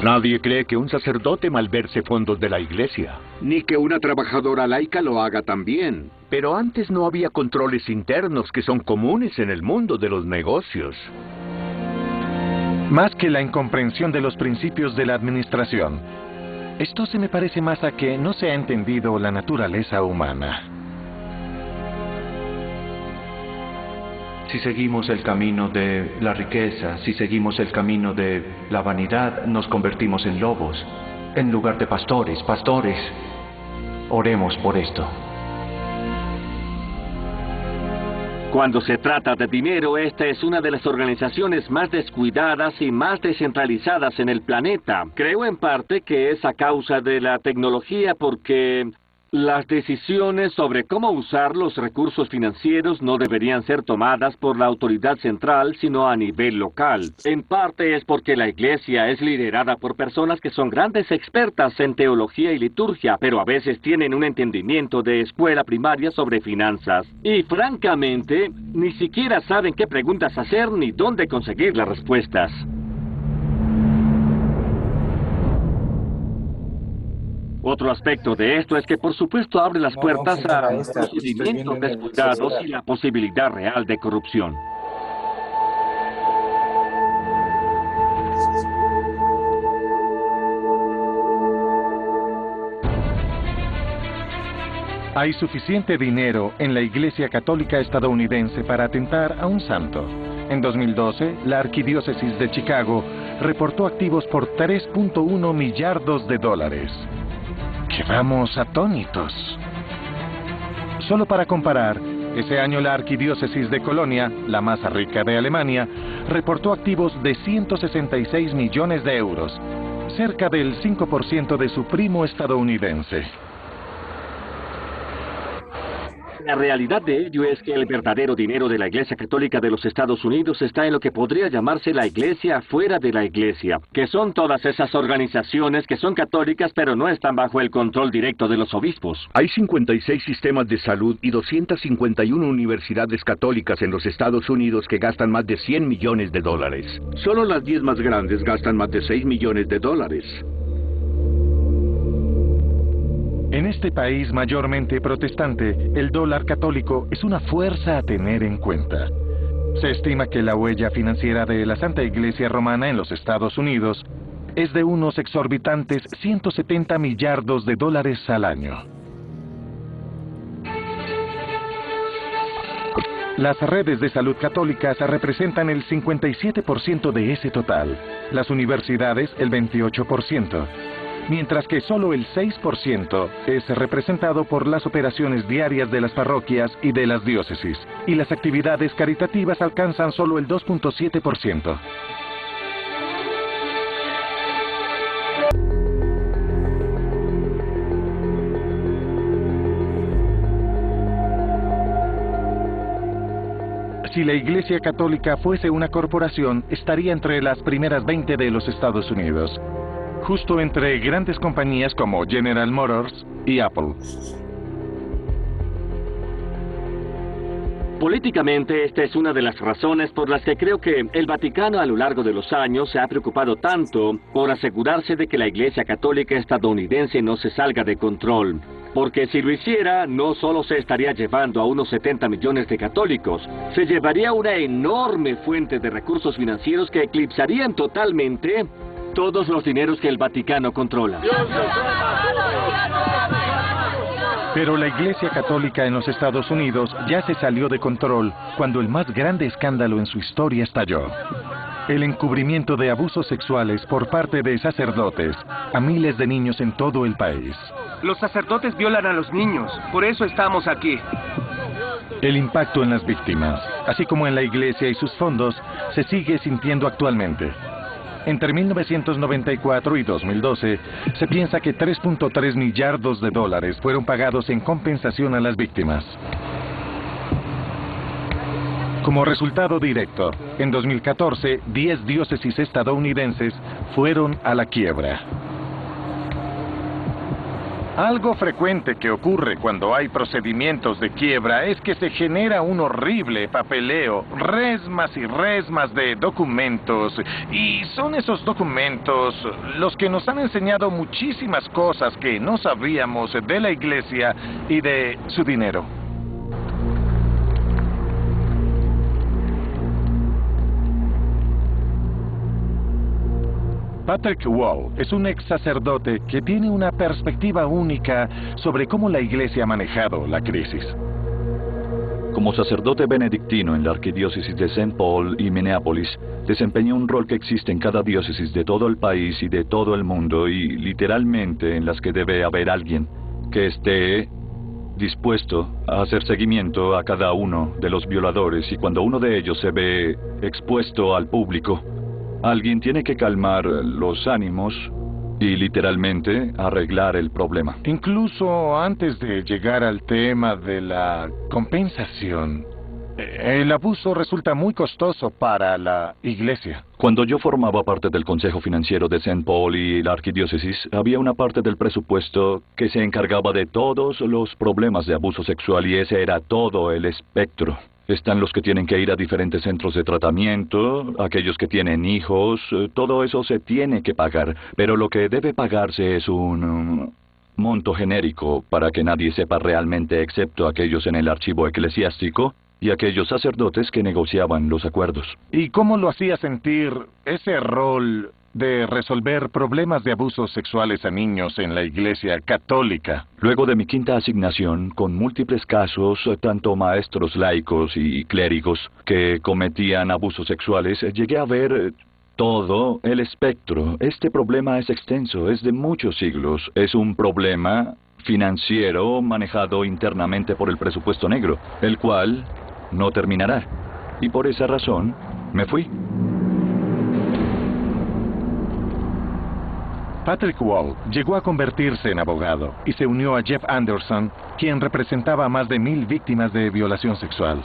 Speaker 14: Nadie cree que un sacerdote malverse fondos de la iglesia.
Speaker 21: Ni que una trabajadora laica lo haga también.
Speaker 14: Pero antes no había controles internos que son comunes en el mundo de los negocios.
Speaker 2: Más que la incomprensión de los principios de la administración, esto se me parece más a que no se ha entendido la naturaleza humana.
Speaker 9: Si seguimos el camino de la riqueza, si seguimos el camino de la vanidad, nos convertimos en lobos, en lugar de pastores. Pastores, oremos por esto.
Speaker 5: Cuando se trata de dinero, esta es una de las organizaciones más descuidadas y más descentralizadas en el planeta. Creo en parte que es a causa de la tecnología porque las decisiones sobre cómo usar los recursos financieros no deberían ser tomadas por la autoridad central, sino a nivel local. En parte es porque la iglesia es liderada por personas que son grandes expertas en teología y liturgia, pero a veces tienen un entendimiento de escuela primaria sobre finanzas. Y francamente, ni siquiera saben qué preguntas hacer ni dónde conseguir las respuestas. Otro aspecto de esto es que por supuesto abre las puertas a procedimientos descuidados y la posibilidad real de corrupción.
Speaker 2: Hay suficiente dinero en la Iglesia Católica estadounidense para atentar a un santo. En 2012, la Arquidiócesis de Chicago reportó activos por $3.1 millardos. Quedamos atónitos. Solo para comparar, ese año la Arquidiócesis de Colonia, la más rica de Alemania, reportó activos de €166 millones, cerca del 5% de su primo estadounidense.
Speaker 5: La realidad de ello es que el verdadero dinero de la Iglesia Católica de los Estados Unidos está en lo que podría llamarse la iglesia fuera de la iglesia, que son todas esas organizaciones que son católicas pero no están bajo el control directo de los obispos.
Speaker 14: Hay 56 sistemas de salud y 251 universidades católicas en los Estados Unidos que gastan más de $100 millones.
Speaker 21: Solo las 10 más grandes gastan más de $6 millones.
Speaker 2: En este país mayormente protestante, el dólar católico es una fuerza a tener en cuenta. Se estima que la huella financiera de la Santa Iglesia Romana en los Estados Unidos es de unos exorbitantes $170 millardos al año. Las redes de salud católicas representan el 57% de ese total, las universidades el 28%. Mientras que solo el 6% es representado por las operaciones diarias de las parroquias y de las diócesis, y las actividades caritativas alcanzan solo el 2.7%. Si la Iglesia Católica fuese una corporación, estaría entre las primeras 20 de los Estados Unidos, justo entre grandes compañías como General Motors y Apple.
Speaker 5: Políticamente, esta es una de las razones por las que creo que el Vaticano a lo largo de los años se ha preocupado tanto por asegurarse de que la Iglesia Católica estadounidense no se salga de control. Porque si lo hiciera, no solo se estaría llevando a unos 70 millones de católicos, se llevaría una enorme fuente de recursos financieros que eclipsarían totalmente todos los dineros que el Vaticano controla.
Speaker 2: Pero la Iglesia Católica en los Estados Unidos ya se salió de control cuando el más grande escándalo en su historia estalló. El encubrimiento de abusos sexuales por parte de sacerdotes a miles de niños en todo el país.
Speaker 7: Los sacerdotes violan a los niños, por eso estamos aquí.
Speaker 2: El impacto en las víctimas, así como en la Iglesia y sus fondos, se sigue sintiendo actualmente. Entre 1994 y 2012, se piensa que 3.3 millardos de dólares fueron pagados en compensación a las víctimas. Como resultado directo, en 2014, 10 diócesis estadounidenses fueron a la quiebra. Algo frecuente que ocurre cuando hay procedimientos de quiebra es que se genera un horrible papeleo, resmas y resmas de documentos, y son esos documentos los que nos han enseñado muchísimas cosas que no sabíamos de la Iglesia y de su dinero. Patrick Wall es un ex sacerdote que tiene una perspectiva única sobre cómo la Iglesia ha manejado la crisis.
Speaker 11: Como sacerdote benedictino en la arquidiócesis de St. Paul y Minneapolis, desempeñé un rol que existe en cada diócesis de todo el país y de todo el mundo, y literalmente en las que debe haber alguien que esté dispuesto a hacer seguimiento a cada uno de los violadores, y cuando uno de ellos se ve expuesto al público, alguien tiene que calmar los ánimos y literalmente arreglar el problema.
Speaker 2: Incluso antes de llegar al tema de la compensación, el abuso resulta muy costoso para la Iglesia.
Speaker 11: Cuando yo formaba parte del Consejo Financiero de St. Paul y la Arquidiócesis, había una parte del presupuesto que se encargaba de todos los problemas de abuso sexual, y ese era todo el espectro. Están los que tienen que ir a diferentes centros de tratamiento, aquellos que tienen hijos, todo eso se tiene que pagar, pero lo que debe pagarse es un monto genérico para que nadie sepa realmente, excepto aquellos en el archivo eclesiástico y aquellos sacerdotes que negociaban los acuerdos.
Speaker 2: ¿Y cómo lo hacía sentir ese rol de resolver problemas de abusos sexuales a niños en la Iglesia Católica?
Speaker 11: Luego de mi quinta asignación, con múltiples casos, tanto maestros laicos y clérigos que cometían abusos sexuales, llegué a ver todo el espectro. Este problema es extenso, es de muchos siglos. Es un problema financiero manejado internamente por el presupuesto negro, el cual no terminará. Y por esa razón, me fui.
Speaker 2: Patrick Wall llegó a convertirse en abogado y se unió a Jeff Anderson, quien representaba a más de 1000 víctimas de violación sexual.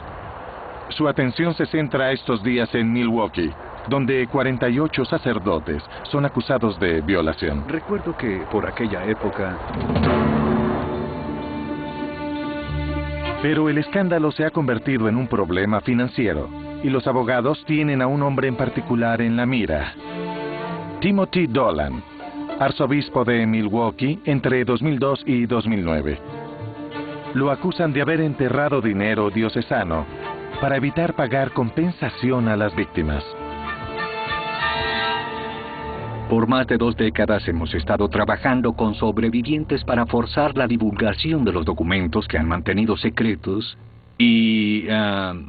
Speaker 2: Su atención se centra estos días en Milwaukee, donde 48 sacerdotes son acusados de violación.
Speaker 4: Recuerdo que por aquella época...
Speaker 2: Pero el escándalo se ha convertido en un problema financiero, y los abogados tienen a un hombre en particular en la mira: Timothy Dolan, arzobispo de Milwaukee entre 2002 y 2009. Lo acusan de haber enterrado dinero diocesano para evitar pagar compensación a las víctimas.
Speaker 14: Por más de 2 décadas hemos estado trabajando con sobrevivientes para forzar la divulgación de los documentos que han mantenido secretos, y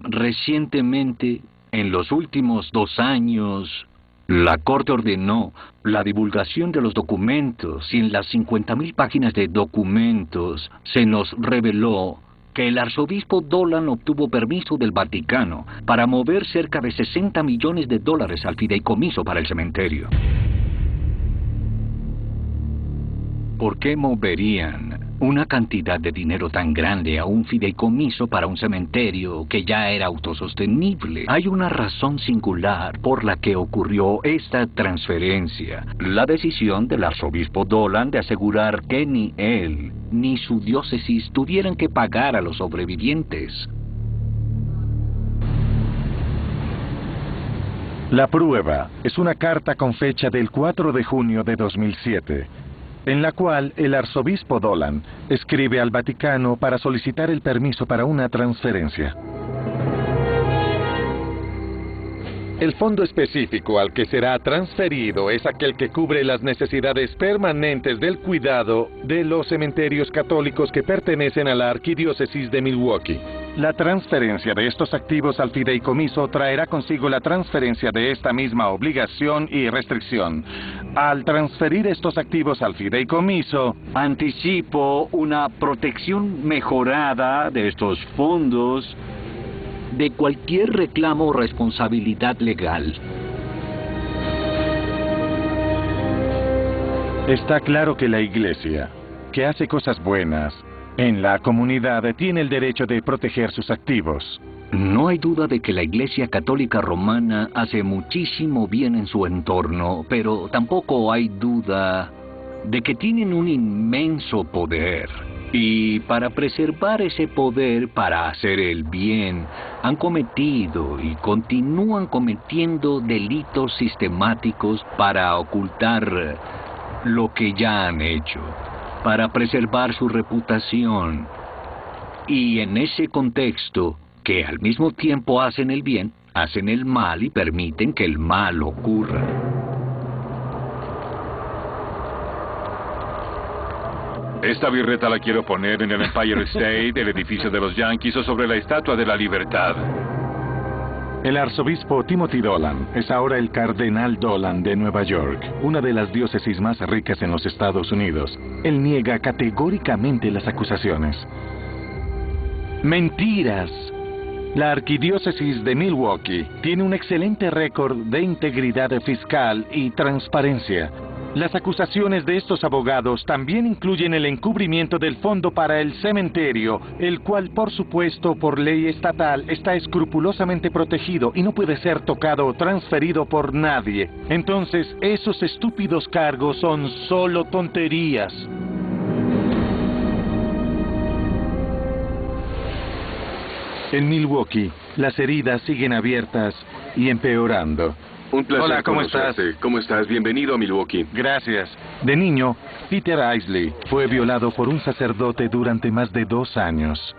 Speaker 14: recientemente, en los últimos 2 años, la Corte ordenó la divulgación de los documentos, y en las 50.000 páginas de documentos se nos reveló que el arzobispo Dolan obtuvo permiso del Vaticano para mover cerca de $60 millones al fideicomiso para el cementerio. ¿Por qué moverían una cantidad de dinero tan grande a un fideicomiso para un cementerio que ya era autosostenible? Hay una razón singular por la que ocurrió esta transferencia. La decisión del arzobispo Dolan de asegurar que ni él ni su diócesis tuvieran que pagar a los sobrevivientes.
Speaker 2: La prueba es una carta con fecha del 4 de junio de 2007, en la cual el arzobispo Dolan escribe al Vaticano para solicitar el permiso para una transferencia. El fondo específico al que será transferido es aquel que cubre las necesidades permanentes del cuidado de los cementerios católicos que pertenecen a la Arquidiócesis de Milwaukee. La transferencia de estos activos al fideicomiso traerá consigo la transferencia de esta misma obligación y restricción. Al transferir estos activos al fideicomiso,
Speaker 14: Anticipo una protección mejorada de estos fondos de cualquier reclamo o responsabilidad legal.
Speaker 2: está claro que la Iglesia, que hace cosas buenas en la comunidad, tiene el derecho de proteger sus activos.
Speaker 14: No hay duda de que la Iglesia Católica Romana hace muchísimo bien en su entorno, pero tampoco hay duda de que tienen un inmenso poder. Y para preservar ese poder, para hacer el bien, han cometido y continúan cometiendo delitos sistemáticos para ocultar lo que ya han hecho, para preservar su reputación. Y en ese contexto, que al mismo tiempo hacen el bien, hacen el mal y permiten que el mal ocurra.
Speaker 15: Esta birreta la quiero poner en el Empire State, el edificio de los Yankees, o sobre la Estatua de la Libertad.
Speaker 2: El arzobispo Timothy Dolan es ahora el cardenal Dolan de Nueva York, una de las diócesis más ricas en los Estados Unidos. Él niega categóricamente las acusaciones. ¡Mentiras! La arquidiócesis de Milwaukee tiene un excelente récord de integridad fiscal y transparencia. Las acusaciones de estos abogados también incluyen el encubrimiento del fondo para el cementerio, el cual, por supuesto, por ley estatal, está escrupulosamente protegido y no puede ser tocado o transferido por nadie. Entonces, esos estúpidos cargos son solo tonterías. En Milwaukee, las heridas siguen abiertas y empeorando.
Speaker 17: Un placer.
Speaker 2: Hola, ¿cómo estás?
Speaker 17: ¿Cómo estás? Bienvenido a Milwaukee.
Speaker 2: Gracias. De niño, Peter Isley fue violado por un sacerdote durante más de 2 años.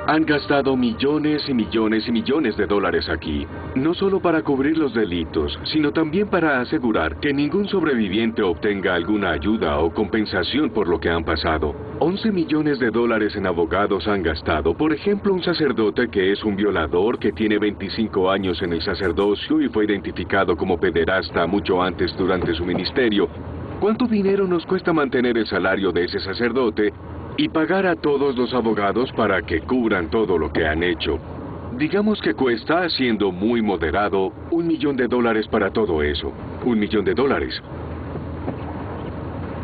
Speaker 17: Han gastado millones y millones y millones de dólares aquí, no solo para cubrir los delitos, sino también para asegurar que ningún sobreviviente obtenga alguna ayuda o compensación por lo que han pasado. 11 millones de dólares en abogados han gastado. Por ejemplo, un sacerdote que es un violador que tiene 25 años en el sacerdocio y fue identificado como pederasta mucho antes durante su ministerio. ¿Cuánto dinero nos cuesta mantener el salario de ese sacerdote y pagar a todos los abogados para que cubran todo lo que han hecho? Digamos que cuesta, siendo muy moderado, $1 millón para todo eso. $1 millón.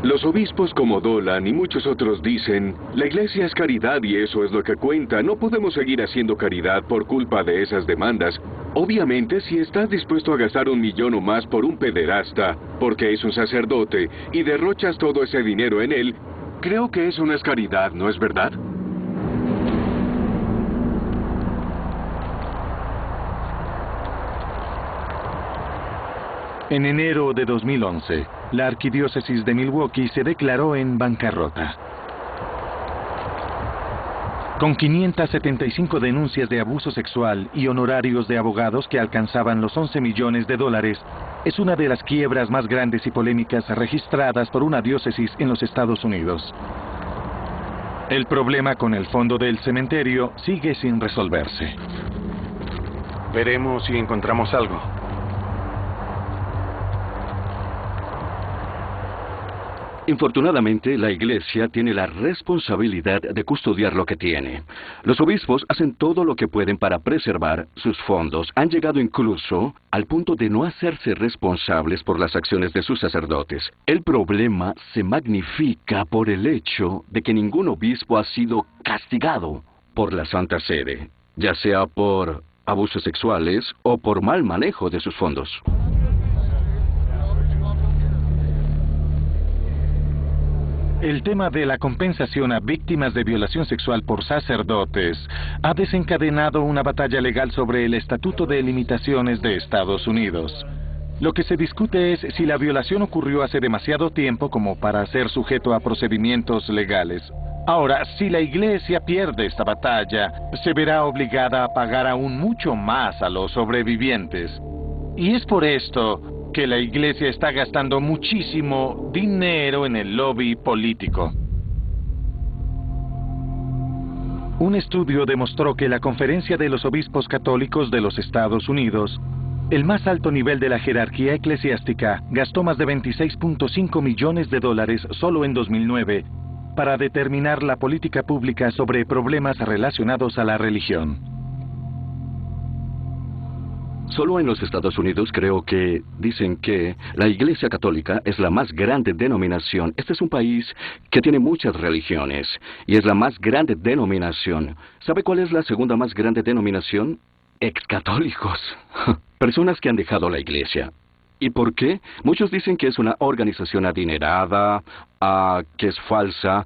Speaker 17: Los obispos como Dolan y muchos otros dicen, la iglesia es caridad y eso es lo que cuenta, no podemos seguir haciendo caridad por culpa de esas demandas. Obviamente, si estás dispuesto a gastar $1 millón o más por un pederasta, porque es un sacerdote, y derrochas todo ese dinero en él, creo que eso no es caridad, ¿no es verdad?
Speaker 2: En enero de 2011, la arquidiócesis de Milwaukee se declaró en bancarrota. Con 575 denuncias de abuso sexual y honorarios de abogados que alcanzaban los $11 millones, es una de las quiebras más grandes y polémicas registradas por una diócesis en los Estados Unidos. El problema con el fondo del cementerio sigue sin resolverse.
Speaker 4: Veremos si encontramos algo. . 。Infortunadamente, la Iglesia tiene la responsabilidad de custodiar lo que tiene. Los obispos hacen todo lo que pueden para preservar sus fondos. Han llegado incluso al punto de no hacerse responsables por las acciones de sus sacerdotes. El problema se magnifica por el hecho de que ningún obispo ha sido castigado por la Santa Sede, ya sea por abusos sexuales o por mal manejo de sus fondos.
Speaker 2: El tema de la compensación a víctimas de violación sexual por sacerdotes ha desencadenado una batalla legal sobre el Estatuto de Limitaciones de Estados Unidos. Lo que se discute es si la violación ocurrió hace demasiado tiempo como para ser sujeto a procedimientos legales. Ahora, si la Iglesia pierde esta batalla, se verá obligada a pagar aún mucho más a los sobrevivientes. Y es por esto que la Iglesia está gastando muchísimo dinero en el lobby político. Un estudio demostró que la Conferencia de los Obispos Católicos de los Estados Unidos, el más alto nivel de la jerarquía eclesiástica, gastó más de $26.5 millones solo en 2009 para determinar la política pública sobre problemas relacionados a la religión.
Speaker 4: Solo en los Estados Unidos creo que dicen que la Iglesia Católica es la más grande denominación. Este es un país que tiene muchas religiones y es la más grande denominación. ¿Sabe cuál es la segunda más grande denominación? Excatólicos. Personas que han dejado la Iglesia. ¿Y por qué? Muchos dicen que es una organización adinerada, que es falsa,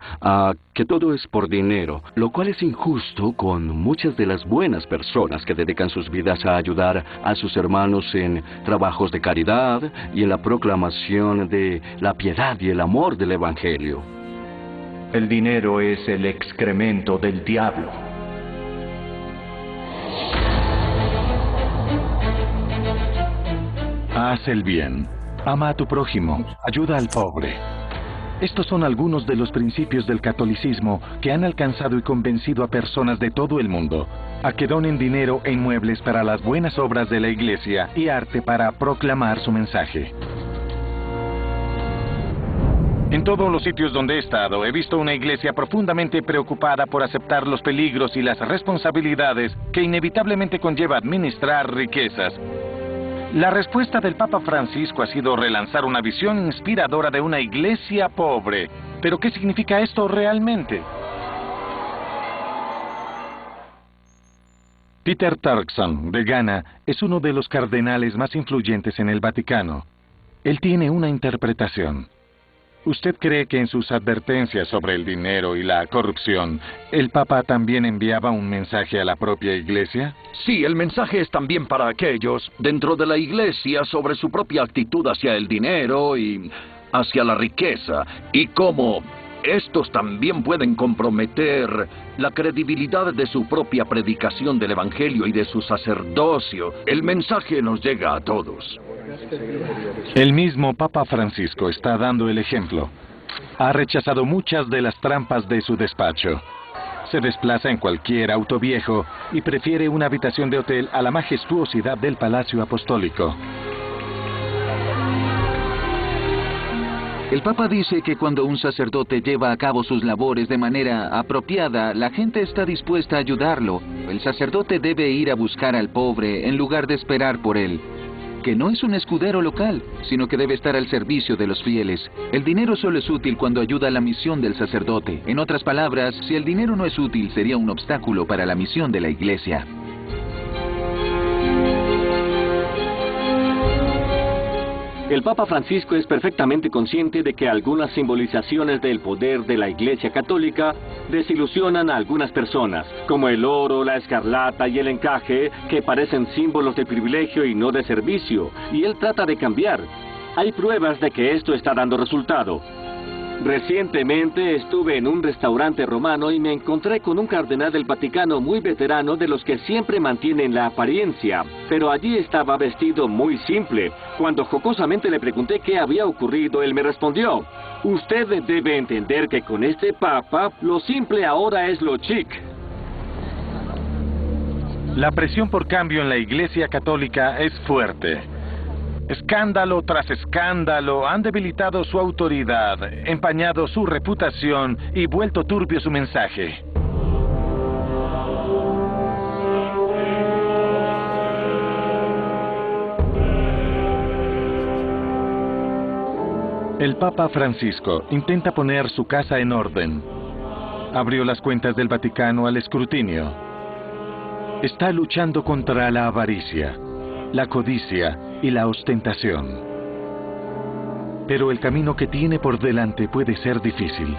Speaker 4: que todo es por dinero, lo cual es injusto con muchas de las buenas personas que dedican sus vidas a ayudar a sus hermanos en trabajos de caridad y en la proclamación de la piedad y el amor del Evangelio.
Speaker 9: El dinero es el excremento del diablo.
Speaker 2: Haz el bien, ama a tu prójimo, ayuda al pobre. Estos son algunos de los principios del catolicismo que han alcanzado y convencido a personas de todo el mundo a que donen dinero e inmuebles para las buenas obras de la Iglesia y arte para proclamar su mensaje. En todos los sitios donde he estado, he visto una iglesia profundamente preocupada por aceptar los peligros y las responsabilidades que inevitablemente conlleva administrar riquezas. La respuesta del Papa Francisco ha sido relanzar una visión inspiradora de una iglesia pobre. ¿Pero qué significa esto realmente? Peter Turkson, de Ghana, es uno de los cardenales más influyentes en el Vaticano. Él tiene una interpretación. ¿Usted cree que en sus advertencias sobre el dinero y la corrupción, el Papa también enviaba un mensaje a la propia Iglesia?
Speaker 16: Sí, el mensaje es también para aquellos dentro de la Iglesia sobre su propia actitud hacia el dinero y hacia la riqueza, y cómo estos también pueden comprometer la credibilidad de su propia predicación del Evangelio y de su sacerdocio. El mensaje nos llega a todos.
Speaker 2: El mismo Papa Francisco está dando el ejemplo. Ha rechazado muchas de las trampas de su despacho. Se desplaza en cualquier auto viejo y prefiere una habitación de hotel a la majestuosidad del Palacio Apostólico.
Speaker 3: El Papa dice que cuando un sacerdote lleva a cabo sus labores de manera apropiada, la gente está dispuesta a ayudarlo. El sacerdote debe ir a buscar al pobre en lugar de esperar por él. Que no es un escudero local, sino que debe estar al servicio de los fieles. El dinero solo es útil cuando ayuda a la misión del sacerdote. En otras palabras, si el dinero no es útil, sería un obstáculo para la misión de la Iglesia.
Speaker 5: El Papa Francisco es perfectamente consciente de que algunas simbolizaciones del poder de la Iglesia Católica desilusionan a algunas personas, como el oro, la escarlata y el encaje, que parecen símbolos de privilegio y no de servicio, y él trata de cambiar. Hay pruebas de que esto está dando resultado. Recientemente estuve en un restaurante romano y me encontré con un cardenal del Vaticano muy veterano, de los que siempre mantienen la apariencia, pero allí estaba vestido muy simple. Cuando jocosamente le pregunté qué había ocurrido, él me respondió: "Usted debe entender que con este papa, lo simple ahora es lo chic".
Speaker 2: La presión por cambio en la Iglesia Católica es fuerte. Escándalo tras escándalo han debilitado su autoridad, empañado su reputación y vuelto turbio su mensaje. El Papa Francisco intenta poner su casa en orden. Abrió las cuentas del Vaticano al escrutinio. Está luchando contra la avaricia, la codicia y la ostentación. Pero el camino que tiene por delante puede ser difícil.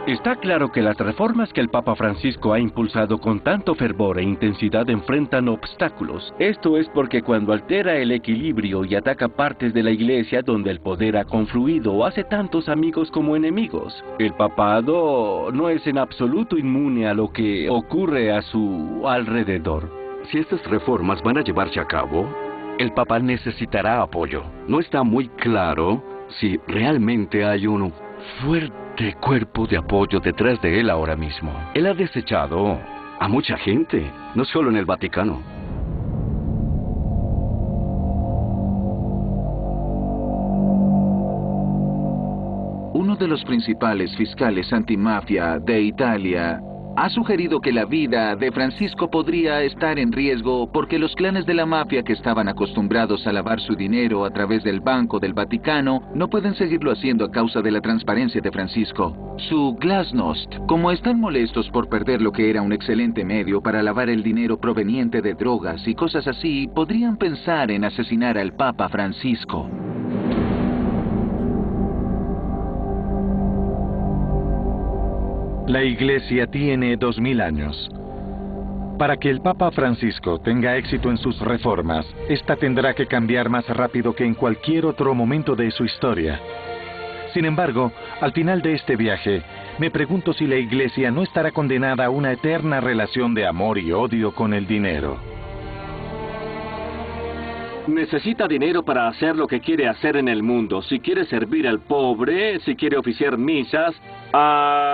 Speaker 19: Está claro que las reformas que el Papa Francisco ha impulsado con tanto fervor e intensidad enfrentan obstáculos. Esto es porque cuando altera el equilibrio y ataca partes de la Iglesia donde el poder ha confluido, hace tantos amigos como enemigos. El papado no es en absoluto inmune a lo que ocurre a su alrededor.
Speaker 4: Si estas reformas van a llevarse a cabo, el Papa necesitará apoyo. No está muy claro si realmente hay un fuerte cuerpo de apoyo detrás de él ahora mismo. Él ha desechado a mucha gente, no solo en el Vaticano.
Speaker 3: Uno de los principales fiscales antimafia de Italia ha sugerido que la vida de Francisco podría estar en riesgo porque los clanes de la mafia que estaban acostumbrados a lavar su dinero a través del Banco del Vaticano no pueden seguirlo haciendo a causa de la transparencia de Francisco. Su glasnost, como están molestos por perder lo que era un excelente medio para lavar el dinero proveniente de drogas y cosas así, podrían pensar en asesinar al Papa Francisco.
Speaker 2: La Iglesia tiene 2000 años. Para que el Papa Francisco tenga éxito en sus reformas, esta tendrá que cambiar más rápido que en cualquier otro momento de su historia. Sin embargo, al final de este viaje, me pregunto si la Iglesia no estará condenada a una eterna relación de amor y odio con el dinero.
Speaker 5: Necesita dinero para hacer lo que quiere hacer en el mundo. Si quiere servir al pobre, si quiere oficiar misas,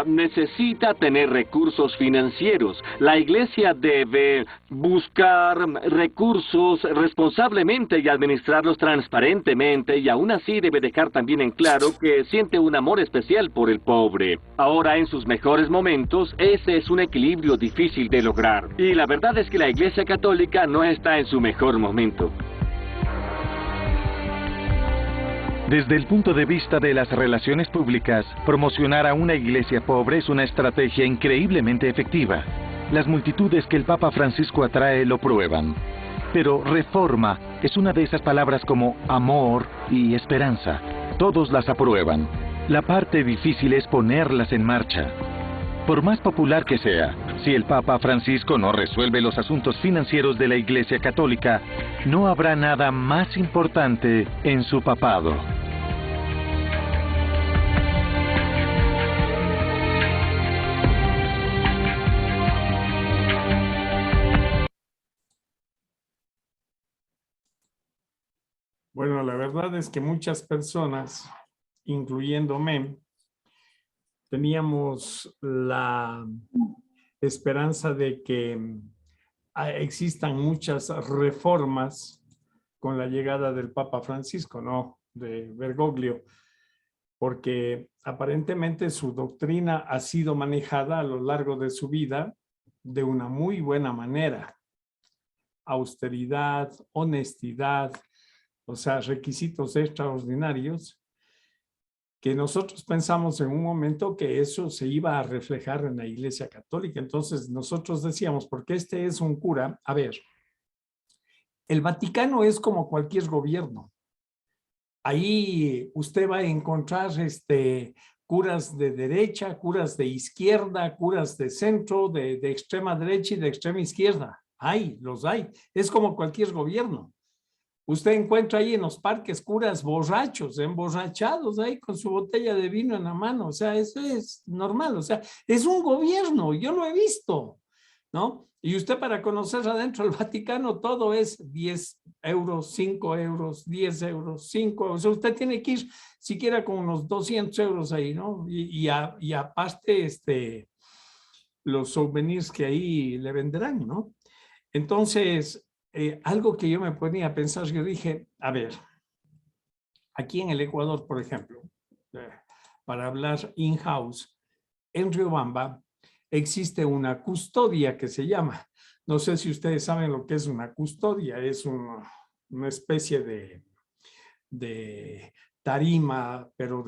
Speaker 5: necesita tener recursos financieros. La Iglesia debe buscar recursos responsablemente y administrarlos transparentemente, y aún así debe dejar también en claro que siente un amor especial por el pobre. Ahora, en sus mejores momentos, ese es un equilibrio difícil de lograr. Y la verdad es que la Iglesia Católica no está en su mejor momento.
Speaker 2: Desde el punto de vista de las relaciones públicas, promocionar a una iglesia pobre es una estrategia increíblemente efectiva. Las multitudes que el Papa Francisco atrae lo prueban. Pero reforma es una de esas palabras como amor y esperanza. Todos las aprueban. La parte difícil es ponerlas en marcha. Por más popular que sea, si el Papa Francisco no resuelve los asuntos financieros de la Iglesia Católica, no habrá nada más importante en su papado.
Speaker 1: Bueno, la verdad es que muchas personas, incluyéndome, teníamos la esperanza de que existan muchas reformas con la llegada del Papa Francisco, ¿no? De Bergoglio, porque aparentemente su doctrina ha sido manejada a lo largo de su vida de una muy buena manera. Austeridad, honestidad, o sea, requisitos extraordinarios, que nosotros pensamos en un momento que eso se iba a reflejar en la Iglesia Católica. Entonces nosotros decíamos, porque este es un cura, a ver, el Vaticano es como cualquier gobierno. Ahí usted va a encontrar curas de derecha, curas de izquierda, curas de centro, de extrema derecha y de extrema izquierda. Los hay. Es como cualquier gobierno. Usted encuentra ahí en los parques curas borrachos, emborrachados ahí con su botella de vino en la mano. O sea, eso es normal. O sea, es un gobierno. Yo lo he visto, ¿no? Y usted para conocer adentro del Vaticano todo es 10 euros, 5 euros, 10 euros, 5 euros. O sea, usted tiene que ir siquiera con unos 200 euros ahí, ¿no? Y aparte, los souvenirs que ahí le venderán, ¿no? Entonces, algo que yo me ponía a pensar, yo dije, a ver, aquí en el Ecuador, por ejemplo, para hablar in-house, en Riobamba existe una custodia que se llama, no sé si ustedes saben lo que es una custodia, es una especie de tarima, pero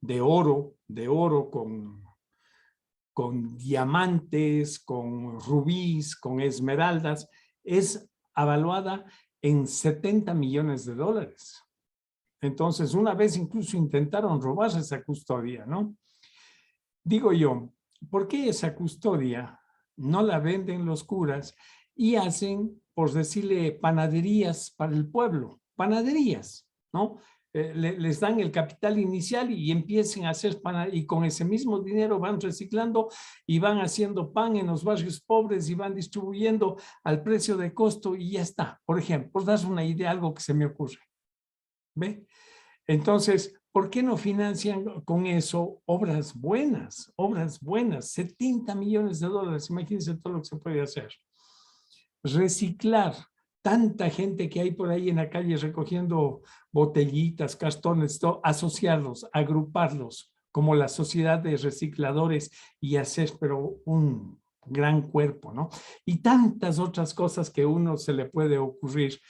Speaker 1: de oro con diamantes, con rubíes, con esmeraldas, es avaluada en $70 millones. Entonces, una vez incluso intentaron robarse esa custodia, ¿no? Digo yo, ¿por qué esa custodia no la venden los curas y hacen, por decirle, panaderías para el pueblo? Panaderías, ¿no? Les dan el capital inicial y empiecen a hacer y con ese mismo dinero van reciclando y van haciendo pan en los barrios pobres y van distribuyendo al precio de costo y ya está. Por ejemplo, por dar una idea, algo que se me ocurre. ¿Ve? Entonces, ¿por qué no financian con eso obras buenas? Obras buenas, $70 millones. Imagínense todo lo que se puede hacer. Reciclar. Tanta gente que hay por ahí en la calle recogiendo botellitas, cartones, todo, asociarlos, agruparlos como la sociedad de recicladores y hacer, pero un gran cuerpo, ¿no? Y tantas otras cosas que uno se le puede ocurrir.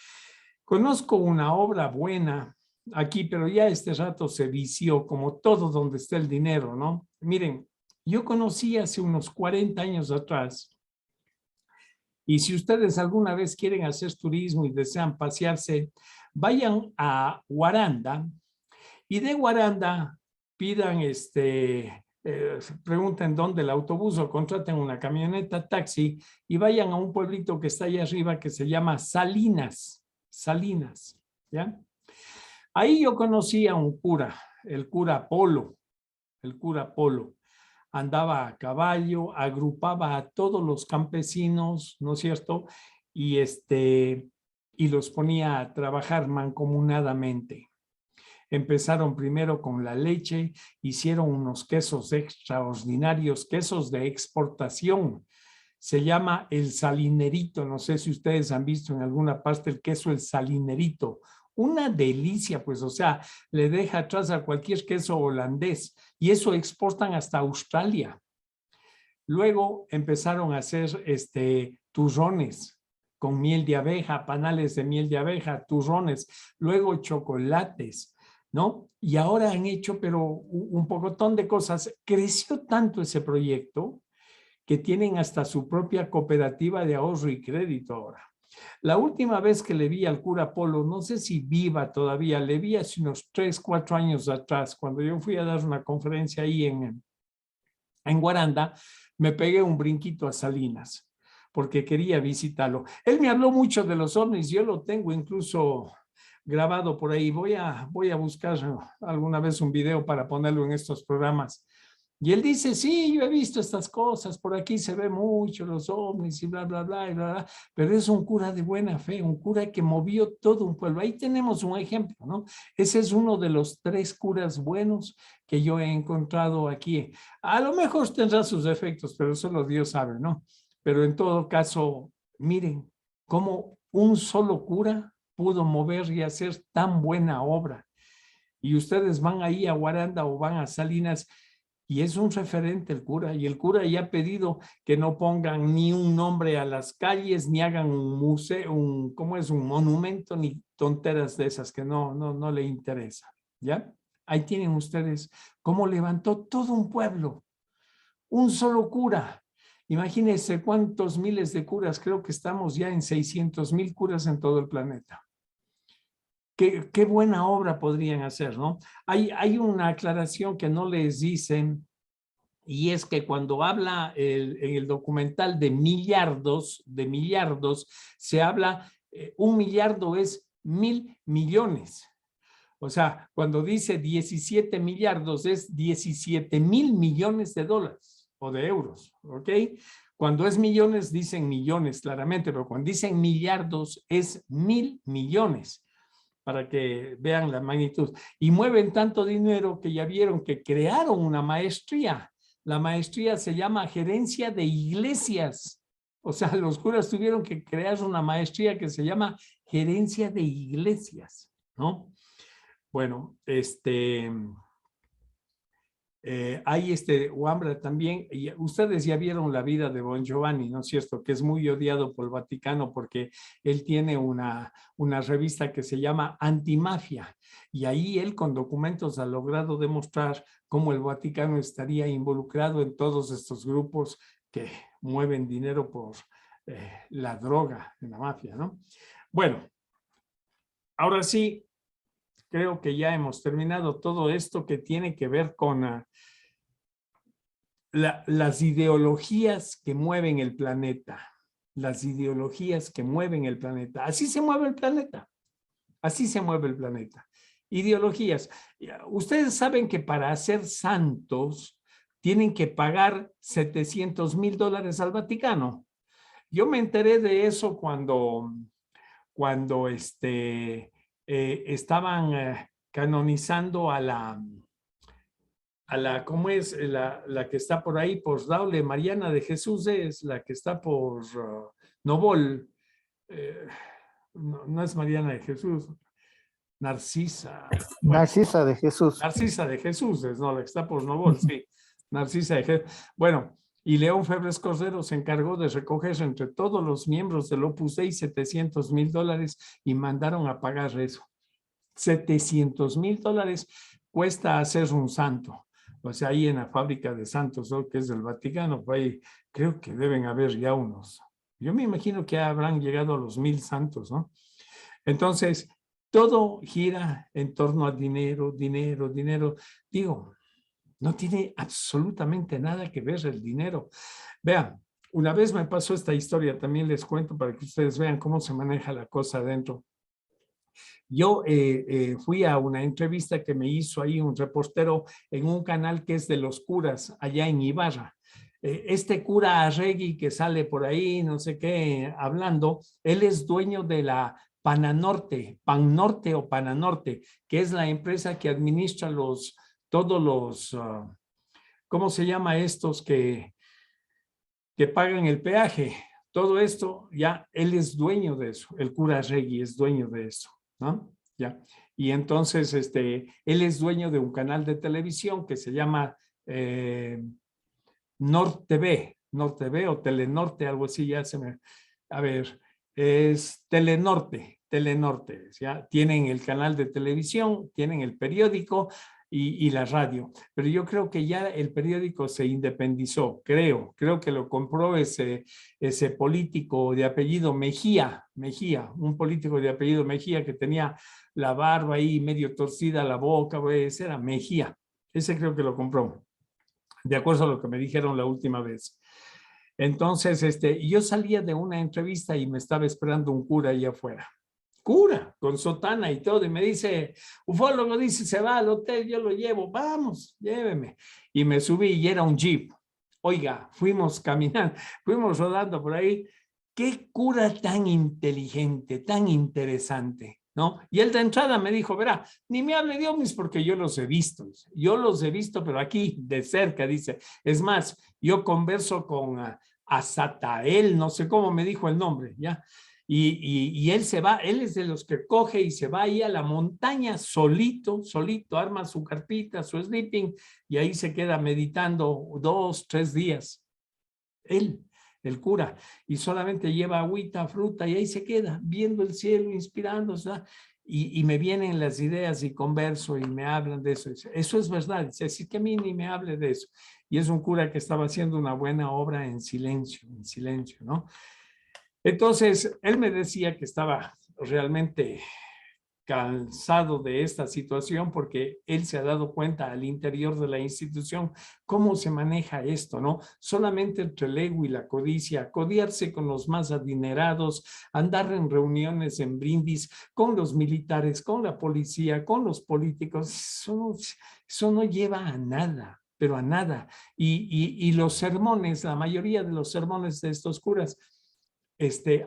Speaker 1: Conozco una obra buena aquí, pero ya este rato se vició, como todo donde está el dinero, ¿no? Miren, yo conocí hace unos 40 años atrás. Y si ustedes alguna vez quieren hacer turismo y desean pasearse, vayan a Guaranda y de Guaranda pidan, pregunten dónde el autobús o contraten una camioneta, taxi y vayan a un pueblito que está allá arriba que se llama Salinas, ¿ya? Ahí yo conocí a un cura, el cura Polo, andaba a caballo, agrupaba a todos los campesinos, ¿no es cierto? Y los ponía a trabajar mancomunadamente. Empezaron primero con la leche, hicieron unos quesos extraordinarios, quesos de exportación. Se llama el salinerito, no sé si ustedes han visto en alguna parte el queso el salinerito. Una delicia, pues, o sea, le deja atrás a cualquier queso holandés y eso exportan hasta Australia. Luego empezaron a hacer turrones con miel de abeja, panales de miel de abeja, turrones, luego chocolates, ¿no? Y ahora han hecho, pero un pocotón de cosas. Creció tanto ese proyecto que tienen hasta su propia cooperativa de ahorro y crédito ahora. La última vez que le vi al cura Polo, no sé si viva todavía, le vi hace unos 3, 4 años atrás, cuando yo fui a dar una conferencia ahí en Guaranda, me pegué un brinquito a Salinas, porque quería visitarlo. Él me habló mucho de los ovnis, yo lo tengo incluso grabado por ahí. Voy a buscar alguna vez un video para ponerlo en estos programas. Y él dice, sí, yo he visto estas cosas, por aquí se ve mucho los ovnis y bla, bla, bla, y bla, bla, pero es un cura de buena fe, un cura que movió todo un pueblo. Ahí tenemos un ejemplo, ¿no? Ese es uno de los 3 curas buenos que yo he encontrado aquí. A lo mejor tendrá sus defectos, pero solo Dios sabe, ¿no? Pero en todo caso, miren cómo un solo cura pudo mover y hacer tan buena obra. Y ustedes van ahí a Guaranda o van a Salinas, y es un referente el cura, y el cura ya ha pedido que no pongan ni un nombre a las calles, ni hagan un museo, un monumento, ni tonteras de esas que no le interesa, ¿ya? Ahí tienen ustedes cómo levantó todo un pueblo, un solo cura. Imagínense cuántos miles de curas, creo que estamos ya en 600,000 curas en todo el planeta. Qué buena obra podrían hacer, ¿no? Hay una aclaración que no les dicen, y es que cuando habla en el documental de millardos, se habla, 1 millardo es 1,000 millones. O sea, cuando dice 17 millardos es 17,000 millones de dólares o de euros, ¿ok? Cuando es millones dicen millones claramente, pero cuando dicen millardos es 1,000 millones. Para que vean la magnitud. Y mueven tanto dinero que ya vieron que crearon una maestría La maestría se llama gerencia de iglesias. O sea, los curas tuvieron que crear una maestría que se llama gerencia de iglesias, ¿no? Bueno, hay Wambra también, y ustedes ya vieron la vida de Bon Giovanni, ¿no es cierto? Que es muy odiado por el Vaticano porque él tiene una revista que se llama Antimafia, y ahí él con documentos ha logrado demostrar cómo el Vaticano estaría involucrado en todos estos grupos que mueven dinero por la droga, en la mafia, ¿no? Bueno, ahora sí, creo que ya hemos terminado todo esto que tiene que ver con las ideologías que mueven el planeta. Las ideologías que mueven el planeta. Así se mueve el planeta. Así se mueve el planeta. Ideologías. Ustedes saben que para ser santos tienen que pagar $700,000 al Vaticano. Yo me enteré de eso cuando estaban canonizando a la ¿cómo es? La que está por ahí, por Daule, Mariana de Jesús es la que está por Novol. No es Mariana de Jesús, Narcisa. Bueno,
Speaker 6: Narcisa de Jesús.
Speaker 1: Narcisa de Jesús es, no, la que está por Novol, sí. Narcisa de Jesús. Bueno, y León Febres Cordero se encargó de recoger entre todos los miembros del Opus Dei $700,000 y mandaron a pagar eso. $700,000 cuesta hacer un santo. O sea, ahí en la fábrica de santos, ¿no? Que es del Vaticano, pues ahí creo que deben haber ya unos. Yo me imagino que habrán llegado a los 1,000 santos, ¿no? Entonces, todo gira en torno a dinero, dinero, dinero. Digo, no tiene absolutamente nada que ver el dinero. Vean, una vez me pasó esta historia, también les cuento para que ustedes vean cómo se maneja la cosa adentro. Yo fui a una entrevista que me hizo ahí un reportero en un canal que es de los curas allá en Ibarra. Este cura Arregui que sale por ahí, no sé qué, hablando, él es dueño de la Pananorte, Pannorte o Pananorte, que es la empresa que administra todos los, ¿cómo se llama estos que pagan el peaje? Todo esto, ya, él es dueño de eso, el cura Arregui es dueño de eso, ¿no? Ya. Y entonces, él es dueño de un canal de televisión que se llama Nord TV o Telenorte, algo así, ya se me... A ver, es Telenorte, ¿ya? Tienen el canal de televisión, tienen el periódico y la radio. Pero yo creo que ya el periódico se independizó, creo que lo compró ese político de apellido Mejía, un político de apellido Mejía que tenía la barba ahí medio torcida, la boca, ese era Mejía. Ese creo que lo compró, de acuerdo a lo que me dijeron la última vez. Entonces, yo salía de una entrevista y me estaba esperando un cura allá afuera. Cura, con sotana y todo, y me dice, ufólogo, dice, se va al hotel, yo lo llevo, vamos, lléveme. Y me subí y era un jeep. Oiga, fuimos caminando, fuimos rodando por ahí. Qué cura tan inteligente, tan interesante, ¿no? Y él de entrada me dijo, verá, ni me hable de ovnis porque yo los he visto, pero aquí de cerca, dice. Es más, yo converso con Azatael, no sé cómo me dijo el nombre, ¿ya? Y él se va, él es de los que coge y se va ahí a la montaña solito, arma su carpita, su sleeping, y ahí se queda meditando 2, 3 días. Él, el cura, y solamente lleva agüita, fruta, y ahí se queda, viendo el cielo, inspirándose, y me vienen las ideas y converso y me hablan de eso. Eso es verdad, dice, así que a mí ni me hable de eso. Y es un cura que estaba haciendo una buena obra en silencio, ¿no? Entonces, él me decía que estaba realmente cansado de esta situación porque él se ha dado cuenta al interior de la institución cómo se maneja esto, ¿no? Solamente entre el ego y la codicia, codiarse con los más adinerados, andar en reuniones en brindis con los militares, con la policía, con los políticos, eso no lleva a nada, pero a nada. Y los sermones, la mayoría de los sermones de estos curas,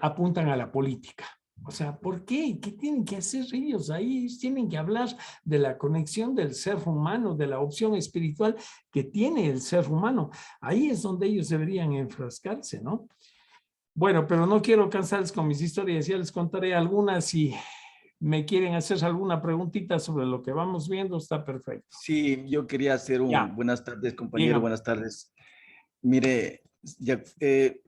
Speaker 1: apuntan a la política. O sea, ¿por qué? ¿Qué tienen que hacer ellos ahí? Ellos tienen que hablar de la conexión del ser humano, de la opción espiritual que tiene el ser humano. Ahí es donde ellos deberían enfrascarse, ¿no? Bueno, pero no quiero cansarles con mis historias, ya les contaré algunas. Si me quieren hacer alguna preguntita sobre lo que vamos viendo, está perfecto.
Speaker 6: Sí, yo quería hacer un buenas tardes, compañero,
Speaker 1: Dígame.
Speaker 6: buenas tardes. Mire,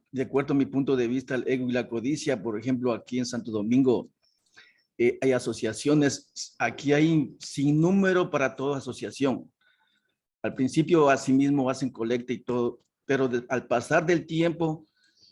Speaker 6: de acuerdo a mi punto de vista, el ego y la codicia, por ejemplo, aquí en Santo Domingo, hay asociaciones, aquí hay sin número para toda asociación. Al principio, asimismo, hacen colecta y todo, pero al pasar del tiempo,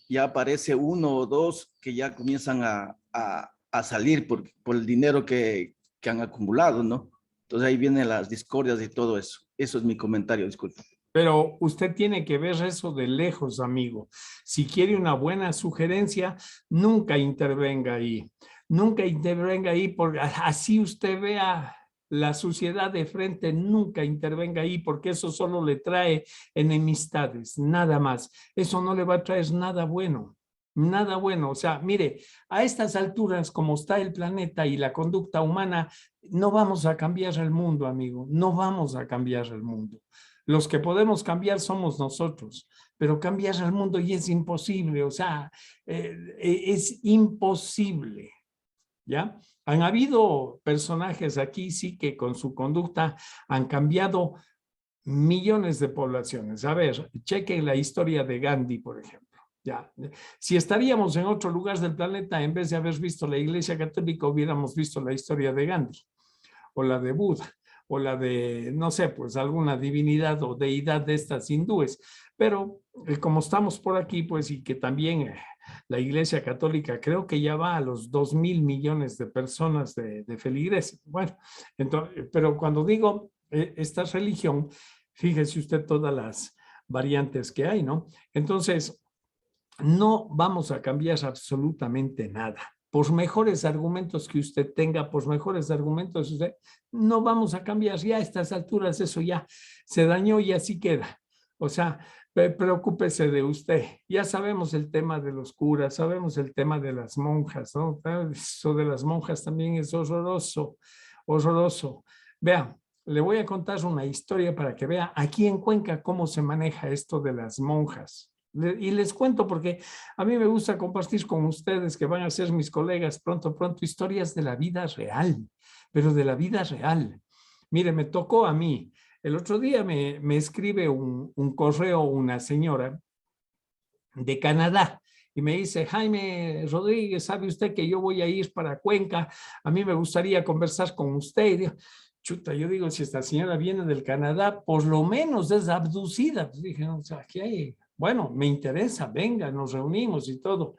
Speaker 6: ya aparece uno o dos que ya comienzan a salir por el dinero que han acumulado, ¿no? Entonces ahí vienen las discordias y todo eso. Eso es mi comentario, disculpe.
Speaker 1: Pero usted tiene que ver eso de lejos, amigo. Si quiere una buena sugerencia, nunca intervenga ahí. Nunca intervenga ahí, porque así usted vea la suciedad de frente, nunca intervenga ahí, porque eso solo le trae enemistades, nada más. Eso no le va a traer nada bueno. Nada bueno. O sea, mire, a estas alturas, como está el planeta y la conducta humana, no vamos a cambiar el mundo, amigo. No vamos a cambiar el mundo. Los que podemos cambiar somos nosotros, pero cambiar el mundo y es imposible, o sea, es imposible, ¿ya? Han habido personajes aquí, sí, que con su conducta han cambiado millones de poblaciones. A ver, chequen la historia de Gandhi, por ejemplo. Ya. Si estaríamos en otro lugar del planeta, en vez de haber visto la Iglesia Católica, hubiéramos visto la historia de Gandhi o la de Buda, o la de, no sé, pues alguna divinidad o deidad de estas hindúes. Pero como estamos por aquí, pues, y que también la Iglesia Católica creo que ya va a los 2.000 millones de personas de feligreses. Bueno, entonces, pero cuando digo esta religión, fíjese usted todas las variantes que hay, ¿no? Entonces, no vamos a cambiar absolutamente nada. Por mejores argumentos que usted tenga, por mejores argumentos usted, no vamos a cambiar. Ya a estas alturas eso ya se dañó y así queda. O sea, preocúpese de usted. Ya sabemos el tema de los curas, sabemos el tema de las monjas, ¿no? Eso de las monjas también es horroroso, horroroso. Vea, le voy a contar una historia para que vea aquí en Cuenca cómo se maneja esto de las monjas. Y les cuento porque a mí me gusta compartir con ustedes que van a ser mis colegas pronto, historias de la vida real, pero de la vida real. Mire, me tocó a mí. El otro día me escribe un correo una señora de Canadá y me dice, Jaime Rodríguez, ¿sabe usted que yo voy a ir para Cuenca? A mí me gustaría conversar con usted. Y digo, chuta, yo digo, si esta señora viene del Canadá, por lo menos es abducida. Pues dije, no, o sea, ¿qué hay? Bueno, me interesa, venga, nos reunimos y todo.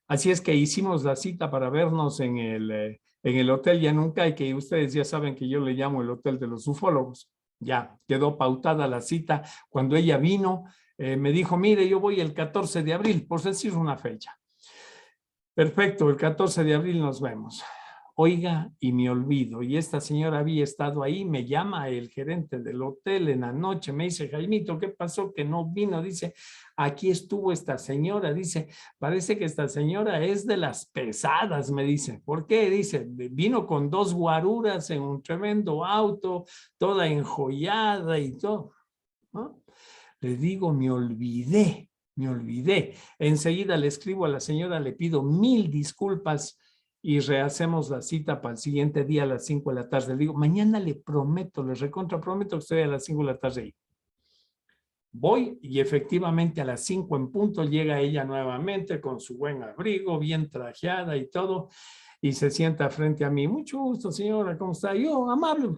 Speaker 1: Así es que hicimos la cita para vernos en el Hotel Yanuncay, que ustedes ya saben que yo le llamo el Hotel de los Ufólogos. Ya quedó pautada la cita. Cuando ella vino, me dijo, mire, yo voy el 14 de abril, por decir una fecha. Perfecto, el 14 de abril nos vemos. Oiga, y me olvido, y esta señora había estado ahí, me llama el gerente del hotel en la noche, me dice, Jaimito, ¿qué pasó que no vino? Dice, aquí estuvo esta señora, dice, parece que esta señora es de las pesadas, me dice. ¿Por qué? Dice, vino con 2 guaruras en un tremendo auto, toda enjollada y todo, ¿no? Le digo, me olvidé. Enseguida le escribo a la señora, le pido 1000 disculpas, y rehacemos la cita para el siguiente día a las 5 de la tarde. Le digo, mañana le prometo, le recontra prometo que estoy a las 5 de la tarde ahí. Voy y efectivamente a las 5 en punto llega ella nuevamente con su buen abrigo, bien trajeada y todo, y se sienta frente a mí. Mucho gusto, señora, ¿cómo está? Yo, amable.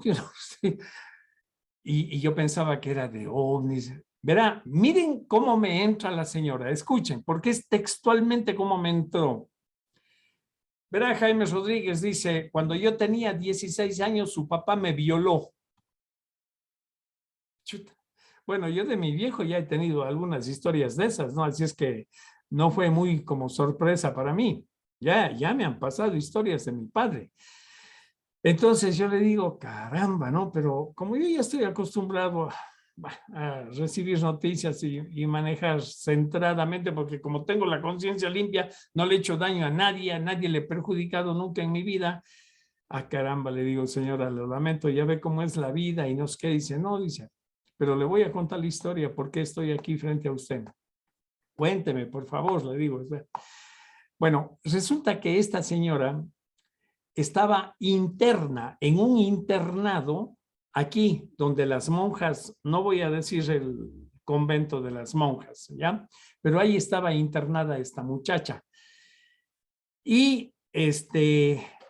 Speaker 1: Y yo pensaba que era de ovnis. Verá, miren cómo me entra la señora, escuchen, porque es textualmente cómo me entró. Verá, Jaime Rodríguez dice, cuando yo tenía 16 años, su papá me violó. Chuta. Bueno, yo de mi viejo ya he tenido algunas historias de esas, ¿no? Así es que no fue muy como sorpresa para mí. Ya me han pasado historias de mi padre. Entonces yo le digo, caramba, ¿no? Pero como yo ya estoy acostumbrado a recibir noticias y manejar centradamente, porque como tengo la conciencia limpia, no le he hecho daño a nadie le he perjudicado nunca en mi vida. Ah, caramba, le digo, señora, lo lamento, ya ve cómo es la vida y no sé qué. Dice, no, dice, pero le voy a contar la historia, por qué estoy aquí frente a usted. Cuénteme, por favor, le digo. Bueno, resulta que esta señora estaba interna en un internado aquí, donde las monjas, no voy a decir el convento de las monjas, ¿ya? Pero ahí estaba internada esta muchacha. Y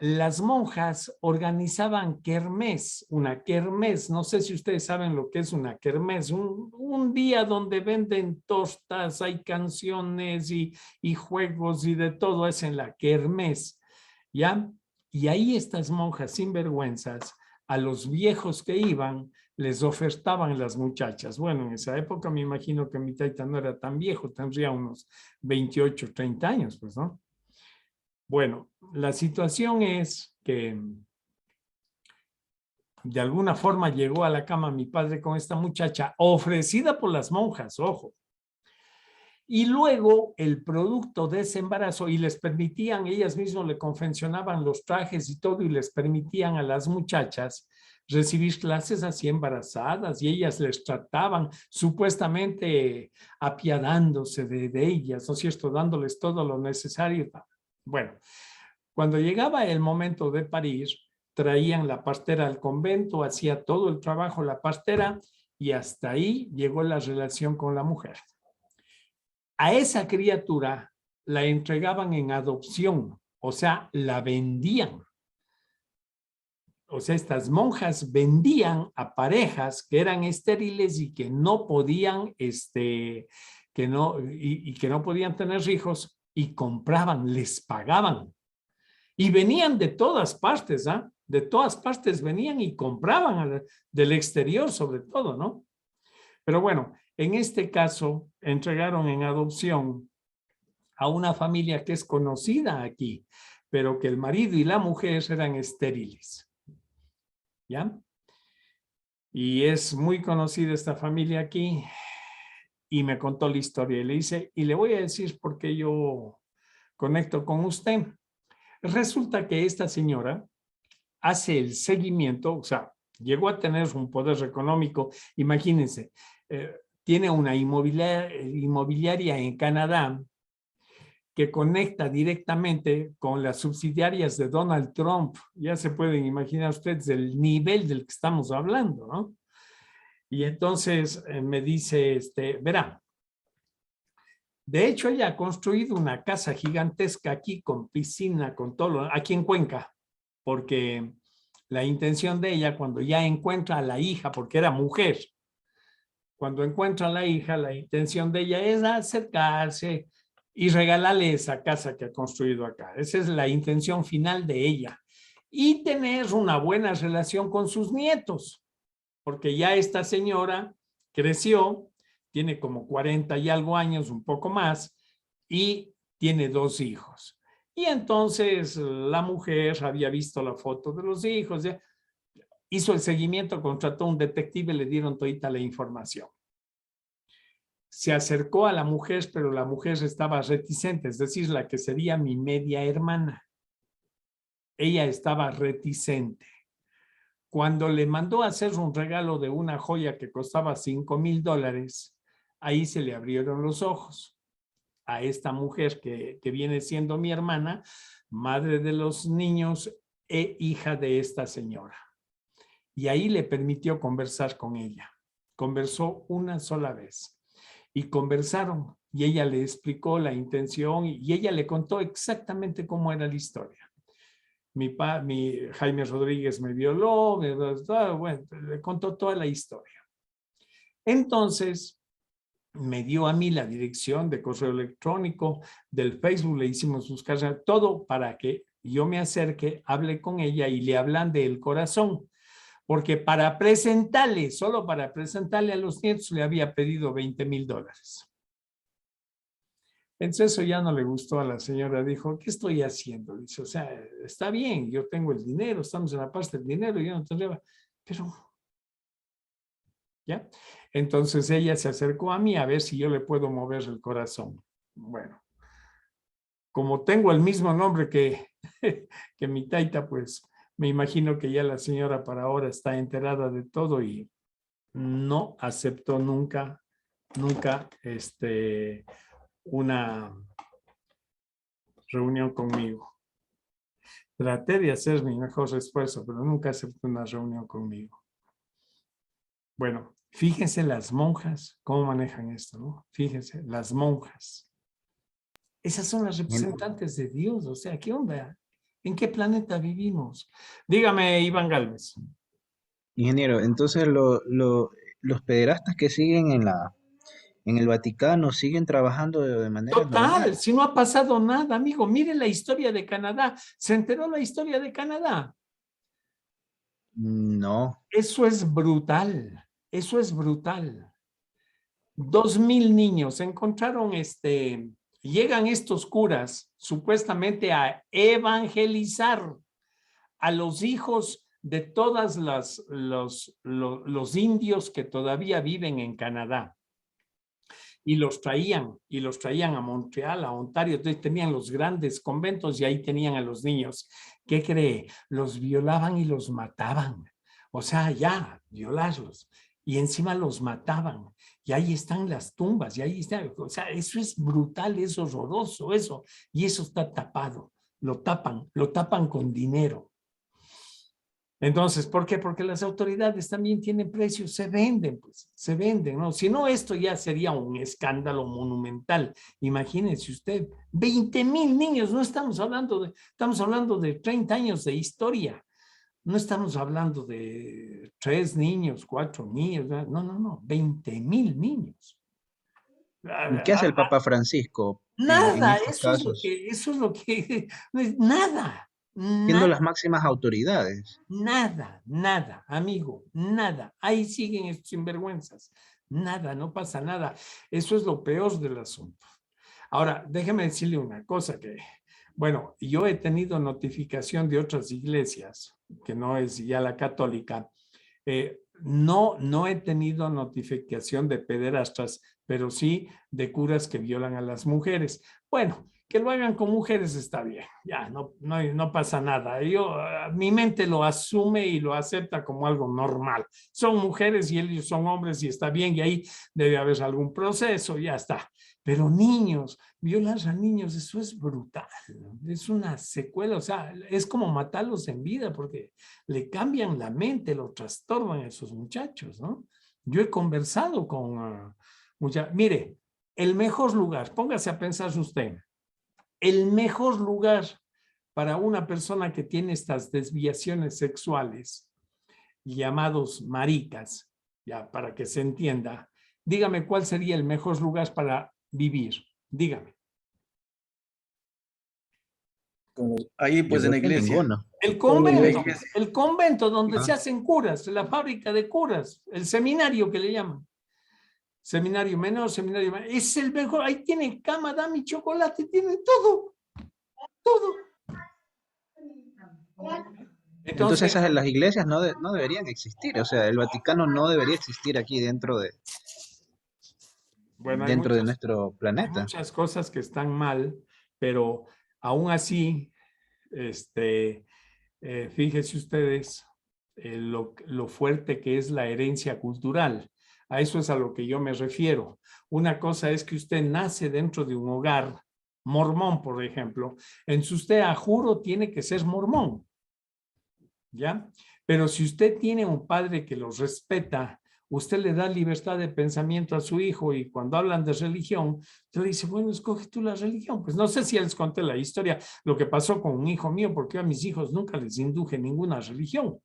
Speaker 1: las monjas organizaban kermés, una kermés, no sé si ustedes saben lo que es una kermés, un día donde venden tostas, hay canciones y juegos y de todo, es en la kermés, ¿ya? Y ahí estas monjas sinvergüenzas, a los viejos que iban, les ofertaban las muchachas. Bueno, en esa época me imagino que mi taita no era tan viejo, tendría unos 28, 30 años, pues, ¿no? Bueno, la situación es que de alguna forma llegó a la cama mi padre con esta muchacha, ofrecida por las monjas, ojo. Y luego el producto de ese embarazo, y les permitían, ellas mismas le confeccionaban los trajes y todo, y les permitían a las muchachas recibir clases así embarazadas, y ellas les trataban supuestamente apiadándose de ellas, ¿no es cierto?, dándoles todo lo necesario. Bueno, cuando llegaba el momento de parir, traían la partera al convento, hacía todo el trabajo la partera, y hasta ahí llegó la relación con la mujer. A esa criatura la entregaban en adopción, o sea, la vendían. O sea, estas monjas vendían a parejas que eran estériles y que no podían, que no podían tener hijos, y compraban, les pagaban. Y venían de todas partes, ¿ah? De todas partes venían y compraban del exterior sobre todo, ¿no? Pero bueno, en este caso entregaron en adopción a una familia que es conocida aquí, pero que el marido y la mujer eran estériles. ¿Ya? Y es muy conocida esta familia aquí, y me contó la historia y le dice, y le voy a decir por qué yo conecto con usted. Resulta que esta señora hace el seguimiento, o sea, llegó a tener un poder económico, imagínense, tiene una inmobiliaria en Canadá que conecta directamente con las subsidiarias de Donald Trump. Ya se pueden imaginar ustedes el nivel del que estamos hablando, ¿no? Y entonces me dice, verá, de hecho ella ha construido una casa gigantesca aquí con piscina, con todo, aquí en Cuenca, porque la intención de ella cuando ya encuentra a la hija, porque era mujer, cuando encuentra a la hija, la intención de ella es acercarse y regalarle esa casa que ha construido acá. Esa es la intención final de ella. Y tener una buena relación con sus nietos, porque ya esta señora creció, tiene como 40 y algo años, un poco más, y tiene 2 hijos. Y entonces la mujer había visto la foto de los hijos, hizo el seguimiento, contrató a un detective, le dieron todita la información. Se acercó a la mujer, pero la mujer estaba reticente, es decir, la que sería mi media hermana. Ella estaba reticente. Cuando le mandó a hacer un regalo de una joya que costaba $5,000, ahí se le abrieron los ojos a esta mujer que viene siendo mi hermana, madre de los niños e hija de esta señora. Y ahí le permitió conversar con ella. Conversó una sola vez. Y conversaron. Y ella le explicó la intención y ella le contó exactamente cómo era la historia. Mi Jaime Rodríguez me violó, bueno, le contó toda la historia. Entonces, me dio a mí la dirección de correo electrónico, del Facebook, le hicimos buscar todo para que yo me acerque, hable con ella y le hablan del corazón. Porque para presentarle, solo para presentarle a los nietos, le había pedido $20,000. Entonces eso ya no le gustó a la señora, dijo, ¿qué estoy haciendo? Dice, o sea, está bien, yo tengo el dinero, estamos en la parte del dinero, yo no tendría, pero ¿ya? Entonces ella se acercó a mí a ver si yo le puedo mover el corazón. Bueno, como tengo el mismo nombre que, que mi taita, pues me imagino que ya la señora para ahora está enterada de todo y no aceptó nunca una reunión conmigo. Traté de hacer mi mejor esfuerzo, pero nunca aceptó una reunión conmigo. Bueno, fíjense las monjas, cómo manejan esto, ¿no? Fíjense, las monjas. Esas son las representantes de Dios, o sea, ¿qué onda? ¿En qué planeta vivimos? Dígame, Iván Gálvez.
Speaker 10: Ingeniero, entonces los pederastas que siguen en el Vaticano siguen trabajando de manera
Speaker 1: Total,
Speaker 10: normal.
Speaker 1: si no ha pasado nada, amigo. Mire la historia de Canadá. ¿Se enteró la historia de Canadá?
Speaker 10: No.
Speaker 1: Eso es brutal. Eso es brutal. 2000 niños encontraron llegan estos curas supuestamente a evangelizar a los hijos de todas los indios que todavía viven en Canadá. Y los traían a Montreal, a Ontario. Entonces tenían los grandes conventos y ahí tenían a los niños. ¿Qué cree? Los violaban y los mataban. O sea, ya, violarlos. Y encima los mataban. Y ahí están las tumbas. Y ahí está. O sea, eso es brutal, es horroroso eso. Y eso está tapado. Lo tapan con dinero. Entonces, ¿por qué? Porque las autoridades también tienen precios, se venden, pues, se venden, ¿no? Si no, esto ya sería un escándalo monumental. Imagínense usted, 20,000 niños, no estamos hablando de 30 años de historia. No estamos hablando de 3 niños, 4 niños, no, 20,000 niños.
Speaker 10: ¿Y qué hace el Papa Francisco en
Speaker 1: Nada,
Speaker 10: estos casos?
Speaker 1: eso es lo que, nada.
Speaker 10: Siendo las máximas autoridades.
Speaker 1: Nada, amigo, nada. Ahí siguen estos sinvergüenzas. Nada, no pasa nada. Eso es lo peor del asunto. Ahora, déjeme decirle una cosa que, bueno, yo he tenido notificación de otras iglesias, que no es ya la católica. No he tenido notificación de pederastas, pero sí de curas que violan a las mujeres. Bueno, que lo hagan con mujeres está bien, ya, no pasa nada. Mi mente lo asume y lo acepta como algo normal. Son mujeres y ellos son hombres y está bien, y ahí debe haber algún proceso, ya está. Pero niños, violar a niños, eso es brutal, es una secuela, o sea, es como matarlos en vida porque le cambian la mente, lo trastornan a esos muchachos, ¿no? Yo he conversado con mire, el mejor lugar, póngase a pensar usted, el mejor lugar para una persona que tiene estas desviaciones sexuales, llamados maricas, ya para que se entienda, dígame cuál sería el mejor lugar para vivir, dígame.
Speaker 6: Ahí pues en la iglesia.
Speaker 1: El convento donde se hacen curas, la fábrica de curas, el seminario que le llaman. Seminario menor, seminario mayor, es el mejor, ahí tiene cama, dame chocolate, tiene todo, todo.
Speaker 10: Entonces las iglesias no deberían existir, o sea, el Vaticano no debería existir aquí dentro de nuestro planeta.
Speaker 1: Hay muchas cosas que están mal, pero aún así, fíjense ustedes lo fuerte que es la herencia cultural. A eso es a lo que yo me refiero. Una cosa es que usted nace dentro de un hogar mormón, por ejemplo. Usted, a juro, tiene que ser mormón. ¿Ya? Pero si usted tiene un padre que los respeta, usted le da libertad de pensamiento a su hijo y cuando hablan de religión, usted le dice, bueno, escoge tú la religión. Pues no sé si les conté la historia, lo que pasó con un hijo mío, porque a mis hijos nunca les induje ninguna religión.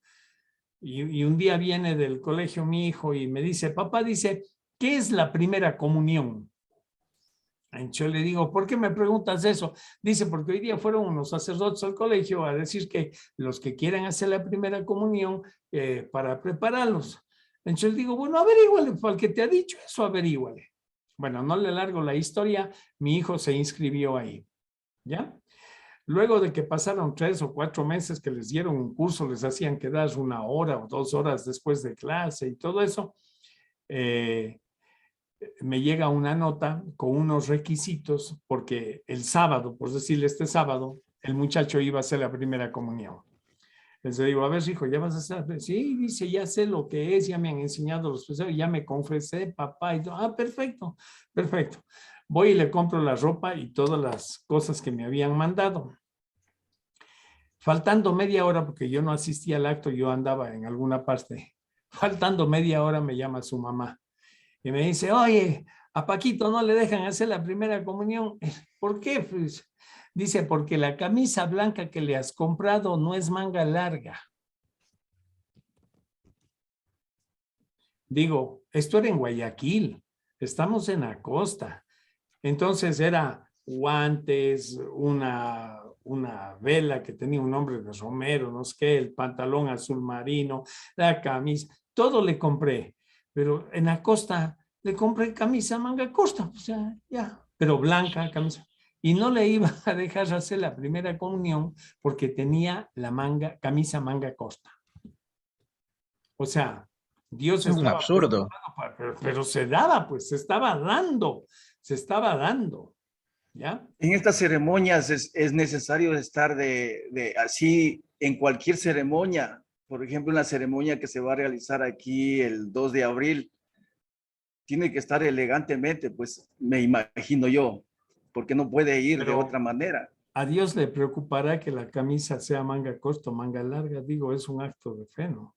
Speaker 1: Y un día viene del colegio mi hijo y me dice, papá, dice, ¿qué es la primera comunión? Yo le digo, ¿por qué me preguntas eso? Dice, porque hoy día fueron unos sacerdotes al colegio a decir que los que quieren hacer la primera comunión para prepararlos. Entonces le digo, bueno, averíguale, para el que te ha dicho eso, averíguale. Bueno, no le largo la historia, mi hijo se inscribió ahí, ¿ya? Luego de que pasaron 3 o 4 meses que les dieron un curso, les hacían quedar 1 hora o 2 horas después de clase y todo eso, me llega una nota con unos requisitos porque el sábado, por decirle este sábado, el muchacho iba a hacer la primera comunión. Les digo, a ver, hijo, ¿ya vas a hacer? Sí, dice, ya sé lo que es, ya me han enseñado los profesores, ya me confesé, papá, y todo. Ah, perfecto, perfecto. Voy y le compro la ropa y todas las cosas que me habían mandado. Faltando media hora, porque yo no asistía al acto, yo andaba en alguna parte. Faltando media hora me llama su mamá y me dice, oye, a Paquito no le dejan hacer la primera comunión. ¿Por qué? Pues, dice, porque la camisa blanca que le has comprado no es manga larga. Digo, esto era en Guayaquil, estamos en la costa. Entonces era guantes, una vela que tenía un nombre de Romero, no sé qué, el pantalón azul marino, la camisa, todo le compré. Pero en la costa le compré camisa manga corta, o sea, ya, pero blanca camisa. Y no le iba a dejar hacer la primera comunión porque tenía la camisa manga corta. O sea, Dios
Speaker 10: es un absurdo.
Speaker 1: Pero se daba, pues, se estaba dando. ¿Ya?
Speaker 6: En estas ceremonias es necesario estar así en cualquier ceremonia. Por ejemplo, en la ceremonia que se va a realizar aquí el 2 de abril, tiene que estar elegantemente, pues me imagino yo, porque no puede ir de otra manera.
Speaker 1: A Dios le preocupará que la camisa sea manga corta o manga larga, digo, es un acto de fe, ¿no?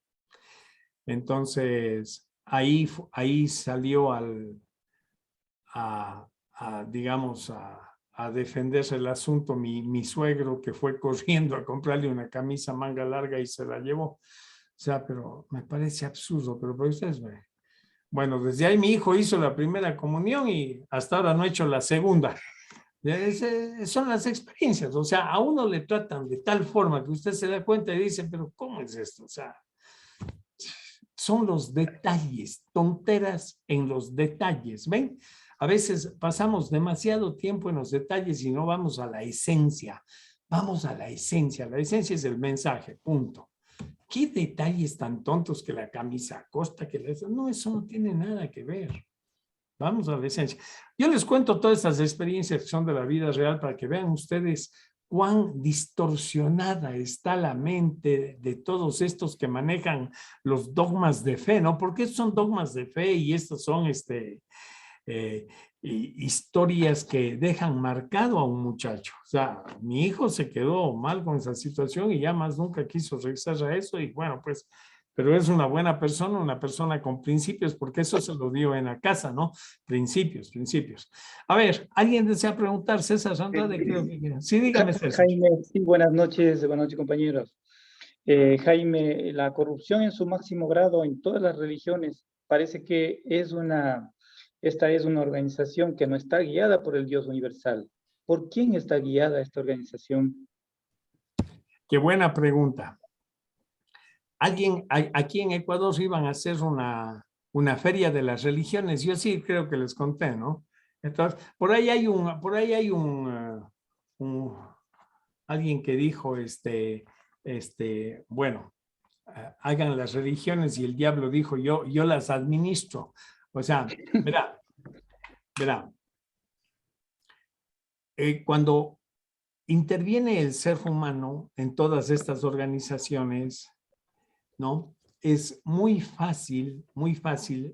Speaker 1: Entonces, ahí salió digamos, a defenderse el asunto mi suegro, que fue corriendo a comprarle una camisa manga larga y se la llevó. O sea, pero me parece absurdo, pero por ustedes ven. Bueno, desde ahí mi hijo hizo la primera comunión y hasta ahora no ha hecho la segunda. Son las experiencias, o sea, a uno le tratan de tal forma que usted se da cuenta y dice, pero ¿cómo es esto? O sea, son los detalles, tonteras en los detalles, ¿ven? A veces pasamos demasiado tiempo en los detalles y no vamos a la esencia. Vamos a la esencia es el mensaje, punto. ¿Qué detalles tan tontos que la camisa costa? No, eso no tiene nada que ver. Vamos a la esencia. Yo les cuento todas estas experiencias que son de la vida real para que vean ustedes cuán distorsionada está la mente de todos estos que manejan los dogmas de fe, ¿no? Porque estos son dogmas de fe y estos son historias que dejan marcado a un muchacho. O sea, mi hijo se quedó mal con esa situación y ya más nunca quiso regresar a eso y bueno, pues, pero es una buena persona, una persona con principios, porque eso se lo dio en la casa, ¿no? Principios. A ver, ¿alguien desea preguntar? César Andrade, creo que... Sí, dígame, César.
Speaker 12: Jaime, sí, buenas noches, compañeros. Jaime, la corrupción en su máximo grado en todas las religiones parece que esta es una organización que no está guiada por el Dios universal. ¿Por quién está guiada esta organización?
Speaker 1: Qué buena pregunta. Aquí en Ecuador iban a hacer una feria de las religiones. Yo sí creo que les conté, ¿no? Entonces, por ahí hay alguien que dijo, bueno, hagan las religiones y el diablo dijo, yo las administro. O sea, verá. Cuando interviene el ser humano en todas estas organizaciones, ¿no? Es muy fácil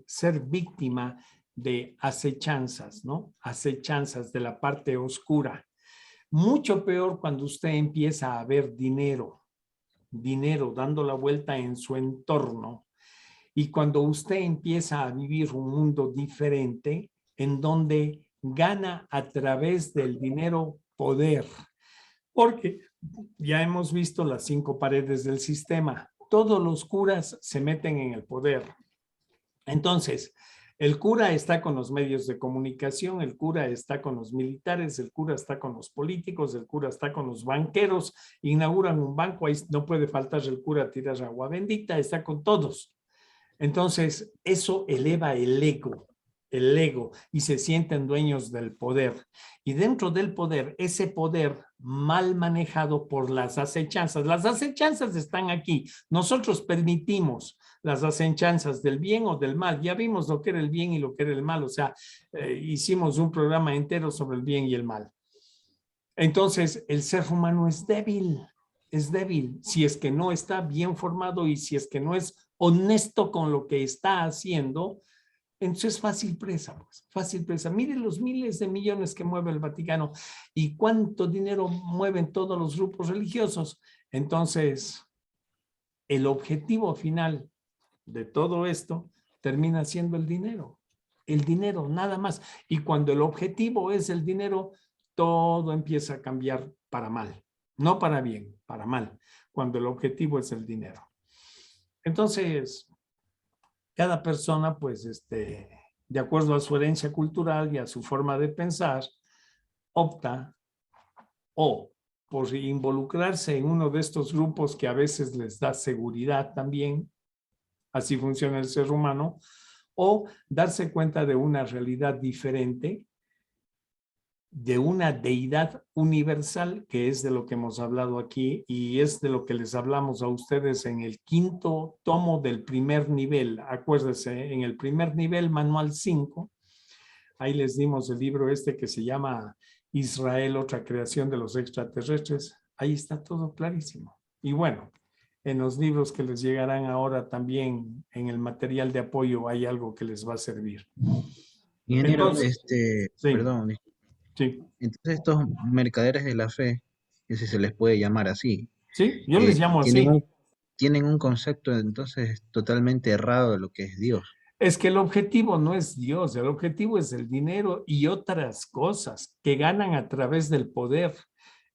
Speaker 1: ser víctima de acechanzas, ¿no? Acechanzas de la parte oscura. Mucho peor cuando usted empieza a ver dinero dando la vuelta en su entorno. Y cuando usted empieza a vivir un mundo diferente en donde gana a través del dinero poder. Porque ya hemos visto las 5 paredes del sistema. Todos los curas se meten en el poder. Entonces, el cura está con los medios de comunicación, el cura está con los militares, el cura está con los políticos, el cura está con los banqueros, inauguran un banco, ahí no puede faltar el cura a tirar agua bendita, está con todos. Entonces, eso eleva el ego, y se sienten dueños del poder. Y dentro del poder, ese poder mal manejado por las acechanzas están aquí. Nosotros permitimos las asechanzas del bien o del mal. Ya vimos lo que era el bien y lo que era el mal, o sea, hicimos un programa entero sobre el bien y el mal. Entonces, el ser humano es débil, si es que no está bien formado y si es que no es honesto con lo que está haciendo, entonces es fácil presa, pues, fácil presa. Miren los miles de millones que mueve el Vaticano y cuánto dinero mueven todos los grupos religiosos. Entonces, el objetivo final de todo esto termina siendo el dinero, nada más. Y cuando el objetivo es el dinero, todo empieza a cambiar para mal, no para bien, para mal, cuando el objetivo es el dinero. Entonces, cada persona, pues, de acuerdo a su herencia cultural y a su forma de pensar, opta o por involucrarse en uno de estos grupos que a veces les da seguridad también, así funciona el ser humano, o darse cuenta de una realidad diferente, de una deidad universal, que es de lo que hemos hablado aquí y es de lo que les hablamos a ustedes en el 5º tomo del primer nivel. Acuérdense, en el primer nivel, manual 5, ahí les dimos el libro que se llama Israel, otra creación de los extraterrestres. Ahí está todo clarísimo. Y bueno, en los libros que les llegarán ahora también, en el material de apoyo, hay algo que les va a servir.
Speaker 10: Ingeniero,
Speaker 1: Entonces, sí.
Speaker 10: perdón.
Speaker 1: Sí.
Speaker 10: Entonces estos mercaderes de la fe, que si se les puede llamar así.
Speaker 1: Sí, yo les llamo así.
Speaker 10: Tienen un concepto entonces totalmente errado de lo que es Dios.
Speaker 1: Es que el objetivo no es Dios, el objetivo es el dinero y otras cosas que ganan a través del poder.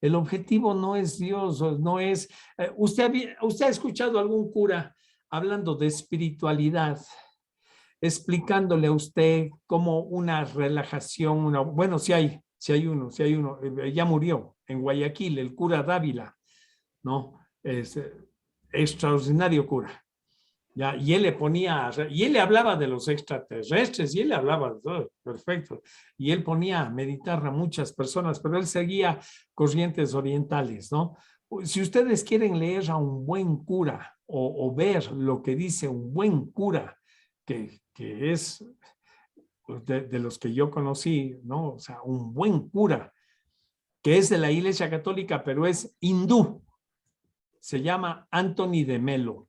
Speaker 1: El objetivo no es Dios, no es... ¿Usted ha escuchado a algún cura hablando de espiritualidad, explicándole a usted como una relajación, bueno, si hay uno, ya murió en Guayaquil, el cura Dávila, ¿no? Es extraordinario cura. ¿Ya? Y él le hablaba de los extraterrestres, y él le hablaba de todo, perfecto. Y él ponía a meditar a muchas personas, pero él seguía corrientes orientales, ¿no? Si ustedes quieren leer a un buen cura o ver lo que dice un buen cura, que es de los que yo conocí, ¿no? O sea, un buen cura, que es de la Iglesia Católica, pero es hindú. Se llama Anthony de Melo.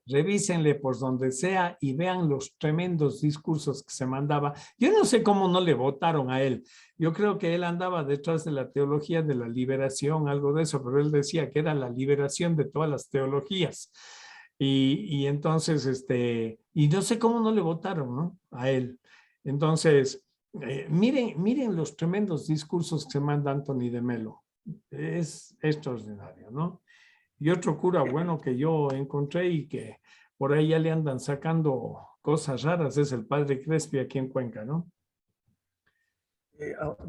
Speaker 1: Revísenle por donde sea y vean los tremendos discursos que se mandaba. Yo no sé cómo no le votaron a él. Yo creo que él andaba detrás de la teología de la liberación, algo de eso, pero él decía que era la liberación de todas las teologías. Y entonces, y no sé cómo no le votaron, ¿no? A él. Entonces, miren los tremendos discursos que se manda Anthony de Melo. Es extraordinario, ¿no? Y otro cura bueno que yo encontré y que por ahí ya le andan sacando cosas raras es el padre Crespi aquí en Cuenca, ¿no?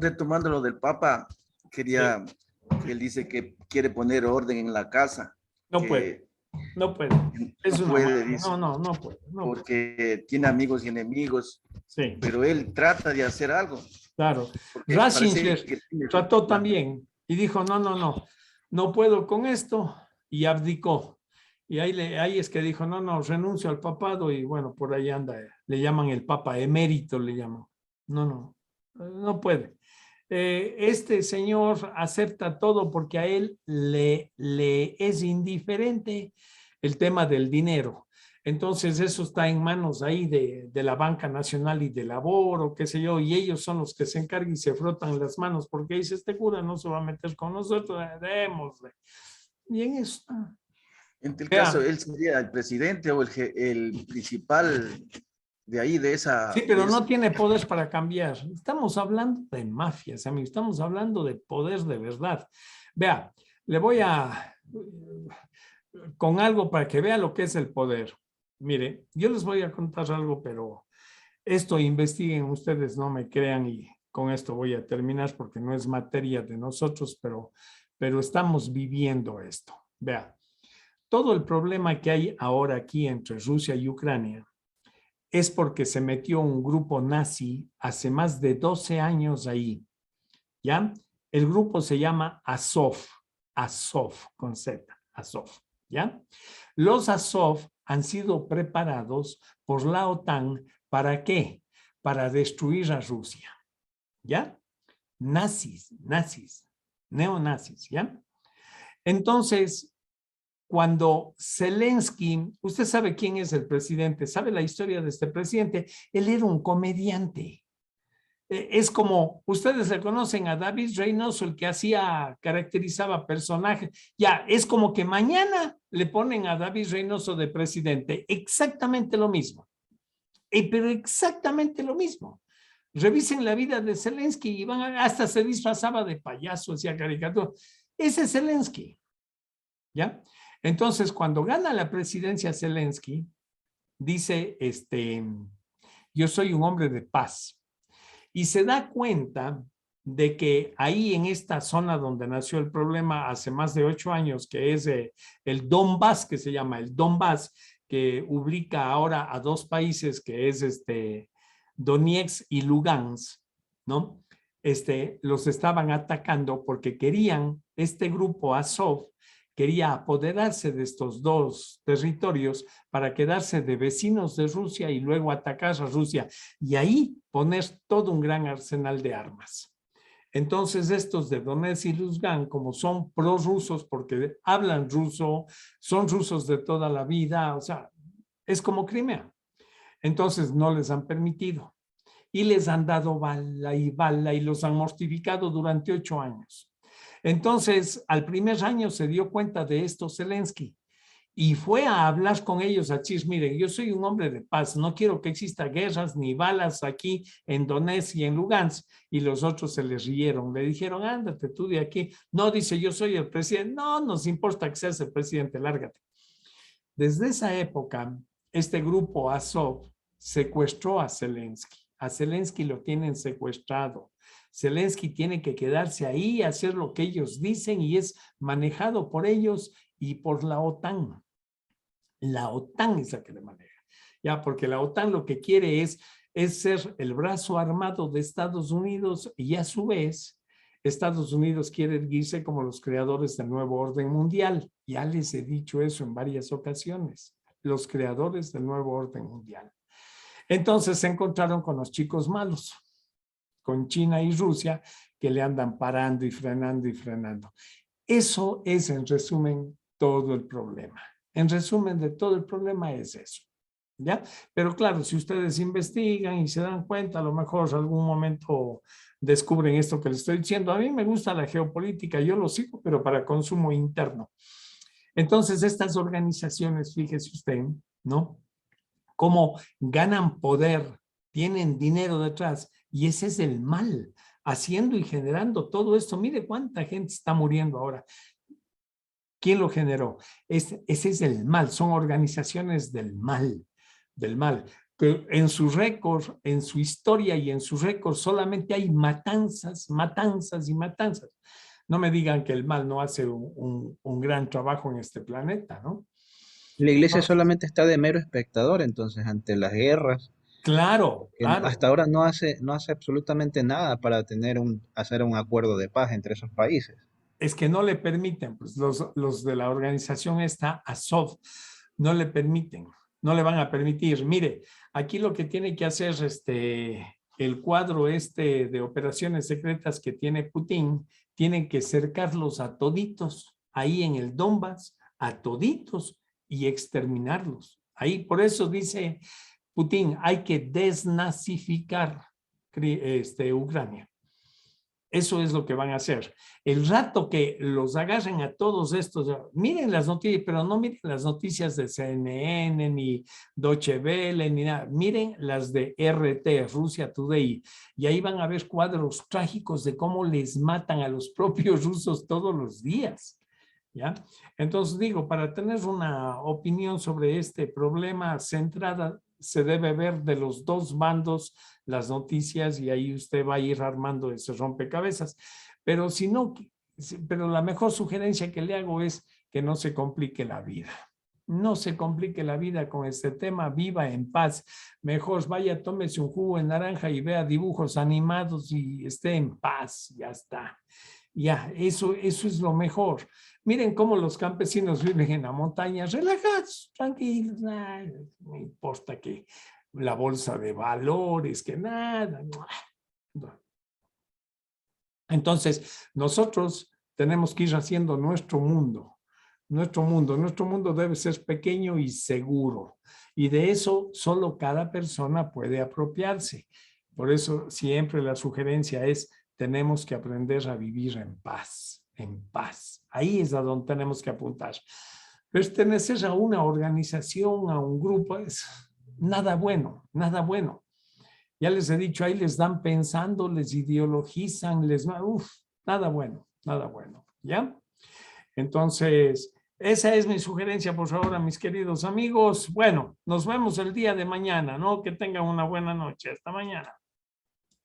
Speaker 6: Retomando lo del Papa, él dice que quiere poner orden en la casa.
Speaker 1: No puede. No puede. No puede.
Speaker 6: Porque tiene amigos y enemigos.
Speaker 1: Sí.
Speaker 6: Pero él trata de hacer algo.
Speaker 1: Claro. Ratzinger trató también y dijo, no puedo con esto, y abdicó. Y ahí es que dijo, no, renuncio al papado, y bueno, por ahí anda, le llaman el papa emérito, le llaman. No puede. Este señor acepta todo porque a él le es indiferente el tema del dinero. Entonces eso está en manos ahí de la Banca Nacional y de Labor o qué sé yo, y ellos son los que se encargan y se frotan las manos porque dice, este cura no se va a meter con nosotros, démosle. Y en eso.
Speaker 6: En el caso, él sería el presidente o el principal de ahí, de esa...
Speaker 1: Sí, pero no tiene poder para cambiar. Estamos hablando de mafias, amigos. Estamos hablando de poder de verdad. Vea, le voy a... con algo para que vea lo que es el poder. Mire, yo les voy a contar algo, pero esto investiguen ustedes, no me crean, y con esto voy a terminar porque no es materia de nosotros, pero estamos viviendo esto. Vea, todo el problema que hay ahora aquí entre Rusia y Ucrania es porque se metió un grupo nazi hace más de 12 años ahí, ¿ya? El grupo se llama Azov con Z, Azov, ¿ya? Los Azov han sido preparados por la OTAN. ¿Para qué? Para destruir a Rusia. ¿Ya? Nazis, neonazis, ¿ya? Entonces, cuando Zelensky, usted sabe quién es el presidente, sabe la historia de este presidente, él era un comediante. Es como, ustedes le conocen a David Reynoso, el que caracterizaba personajes. Ya, es como que mañana le ponen a David Reynoso de presidente. Exactamente lo mismo. Pero exactamente lo mismo. Revisen la vida de Zelensky y hasta se disfrazaba de payaso, hacía caricatura. Ese es Zelensky. ¿Ya? Entonces, cuando gana la presidencia Zelensky, dice, yo soy un hombre de paz. Y se da cuenta de que ahí en esta zona donde nació el problema hace más de 8 años, que es el Donbass, que se llama el Donbass, que ubica ahora a 2 países, que es Donetsk y Lugansk, ¿no? Los estaban atacando porque querían, este grupo Azov, quería apoderarse de estos 2 territorios para quedarse de vecinos de Rusia y luego atacar a Rusia y ahí poner todo un gran arsenal de armas. Entonces estos de Donetsk y Lugansk, como son prorrusos porque hablan ruso, son rusos de toda la vida, o sea, es como Crimea. Entonces no les han permitido y les han dado bala y los han mortificado durante 8 años. Entonces, al primer año se dio cuenta de esto Zelensky y fue a hablar con ellos a decir, miren, yo soy un hombre de paz, no quiero que exista guerras ni balas aquí en Donetsk y en Lugansk. Y los otros se les rieron, le dijeron, ándate tú de aquí. No, dice, yo soy el presidente. No nos importa que seas el presidente, lárgate. Desde esa época, este grupo Azov secuestró a Zelensky. A Zelensky lo tienen secuestrado. Zelensky tiene que quedarse ahí, hacer lo que ellos dicen y es manejado por ellos y por la OTAN. La OTAN es la que le maneja. Ya, porque la OTAN lo que quiere es ser el brazo armado de Estados Unidos y a su vez Estados Unidos quiere erguirse como los creadores del nuevo orden mundial. Ya les he dicho eso en varias ocasiones. Los creadores del nuevo orden mundial. Entonces se encontraron con los chicos malos, con China y Rusia, que le andan parando y frenando y frenando. Eso es, en resumen, todo el problema. En resumen de todo el problema es eso, ¿ya? Pero claro, si ustedes investigan y se dan cuenta, a lo mejor algún momento descubren esto que les estoy diciendo. A mí me gusta la geopolítica, yo lo sigo, pero para consumo interno. Entonces, estas organizaciones, fíjese usted, ¿no? Cómo ganan poder, tienen dinero detrás, y ese es el mal, haciendo y generando todo esto. Mire cuánta gente está muriendo ahora. ¿Quién lo generó? Ese es el mal, son organizaciones del mal, que en su récord, en su historia y en su récord solamente hay matanzas, matanzas y matanzas. No me digan que el mal no hace un gran trabajo en este planeta, ¿no?
Speaker 10: La iglesia solamente está de mero espectador, entonces, ante las guerras.
Speaker 1: Claro, claro.
Speaker 10: Hasta ahora no hace absolutamente nada para hacer un acuerdo de paz entre esos países.
Speaker 1: Es que no le permiten, pues los de la organización esta Azov, no le permiten, no le van a permitir. Mire, aquí lo que tiene que hacer el cuadro de operaciones secretas que tiene Putin, tienen que cercarlos a toditos, ahí en el Donbass, a toditos, y exterminarlos. Ahí, por eso dice Putin, hay que desnazificar Ucrania. Eso es lo que van a hacer. El rato que los agarren a todos estos, miren las noticias, pero no miren las noticias de CNN, ni Deutsche Welle, ni nada. Miren las de RT, Russia Today, y ahí van a ver cuadros trágicos de cómo les matan a los propios rusos todos los días. ¿Ya? Entonces digo, para tener una opinión sobre este problema centrada, se debe ver de los 2 bandos las noticias y ahí usted va a ir armando ese rompecabezas. Pero si no, pero la mejor sugerencia que le hago es que no se complique la vida. No se complique la vida con este tema, viva en paz. Mejor vaya, tómese un jugo de naranja y vea dibujos animados y esté en paz, ya está. Ya, eso es lo mejor. Miren cómo los campesinos viven en la montaña, relajados, tranquilos, nada, no importa que la bolsa de valores, que nada. Entonces, nosotros tenemos que ir haciendo nuestro mundo. Nuestro mundo debe ser pequeño y seguro. Y de eso solo cada persona puede apropiarse. Por eso siempre la sugerencia es, tenemos que aprender a vivir en paz, en paz. Ahí es a donde tenemos que apuntar. Pertenecer a una organización, a un grupo, es nada bueno, nada bueno. Ya les he dicho, ahí les dan pensando, les ideologizan, nada bueno, ¿ya? Entonces, esa es mi sugerencia por ahora, mis queridos amigos. Bueno, nos vemos el día de mañana, ¿no? Que tengan una buena noche. Hasta mañana.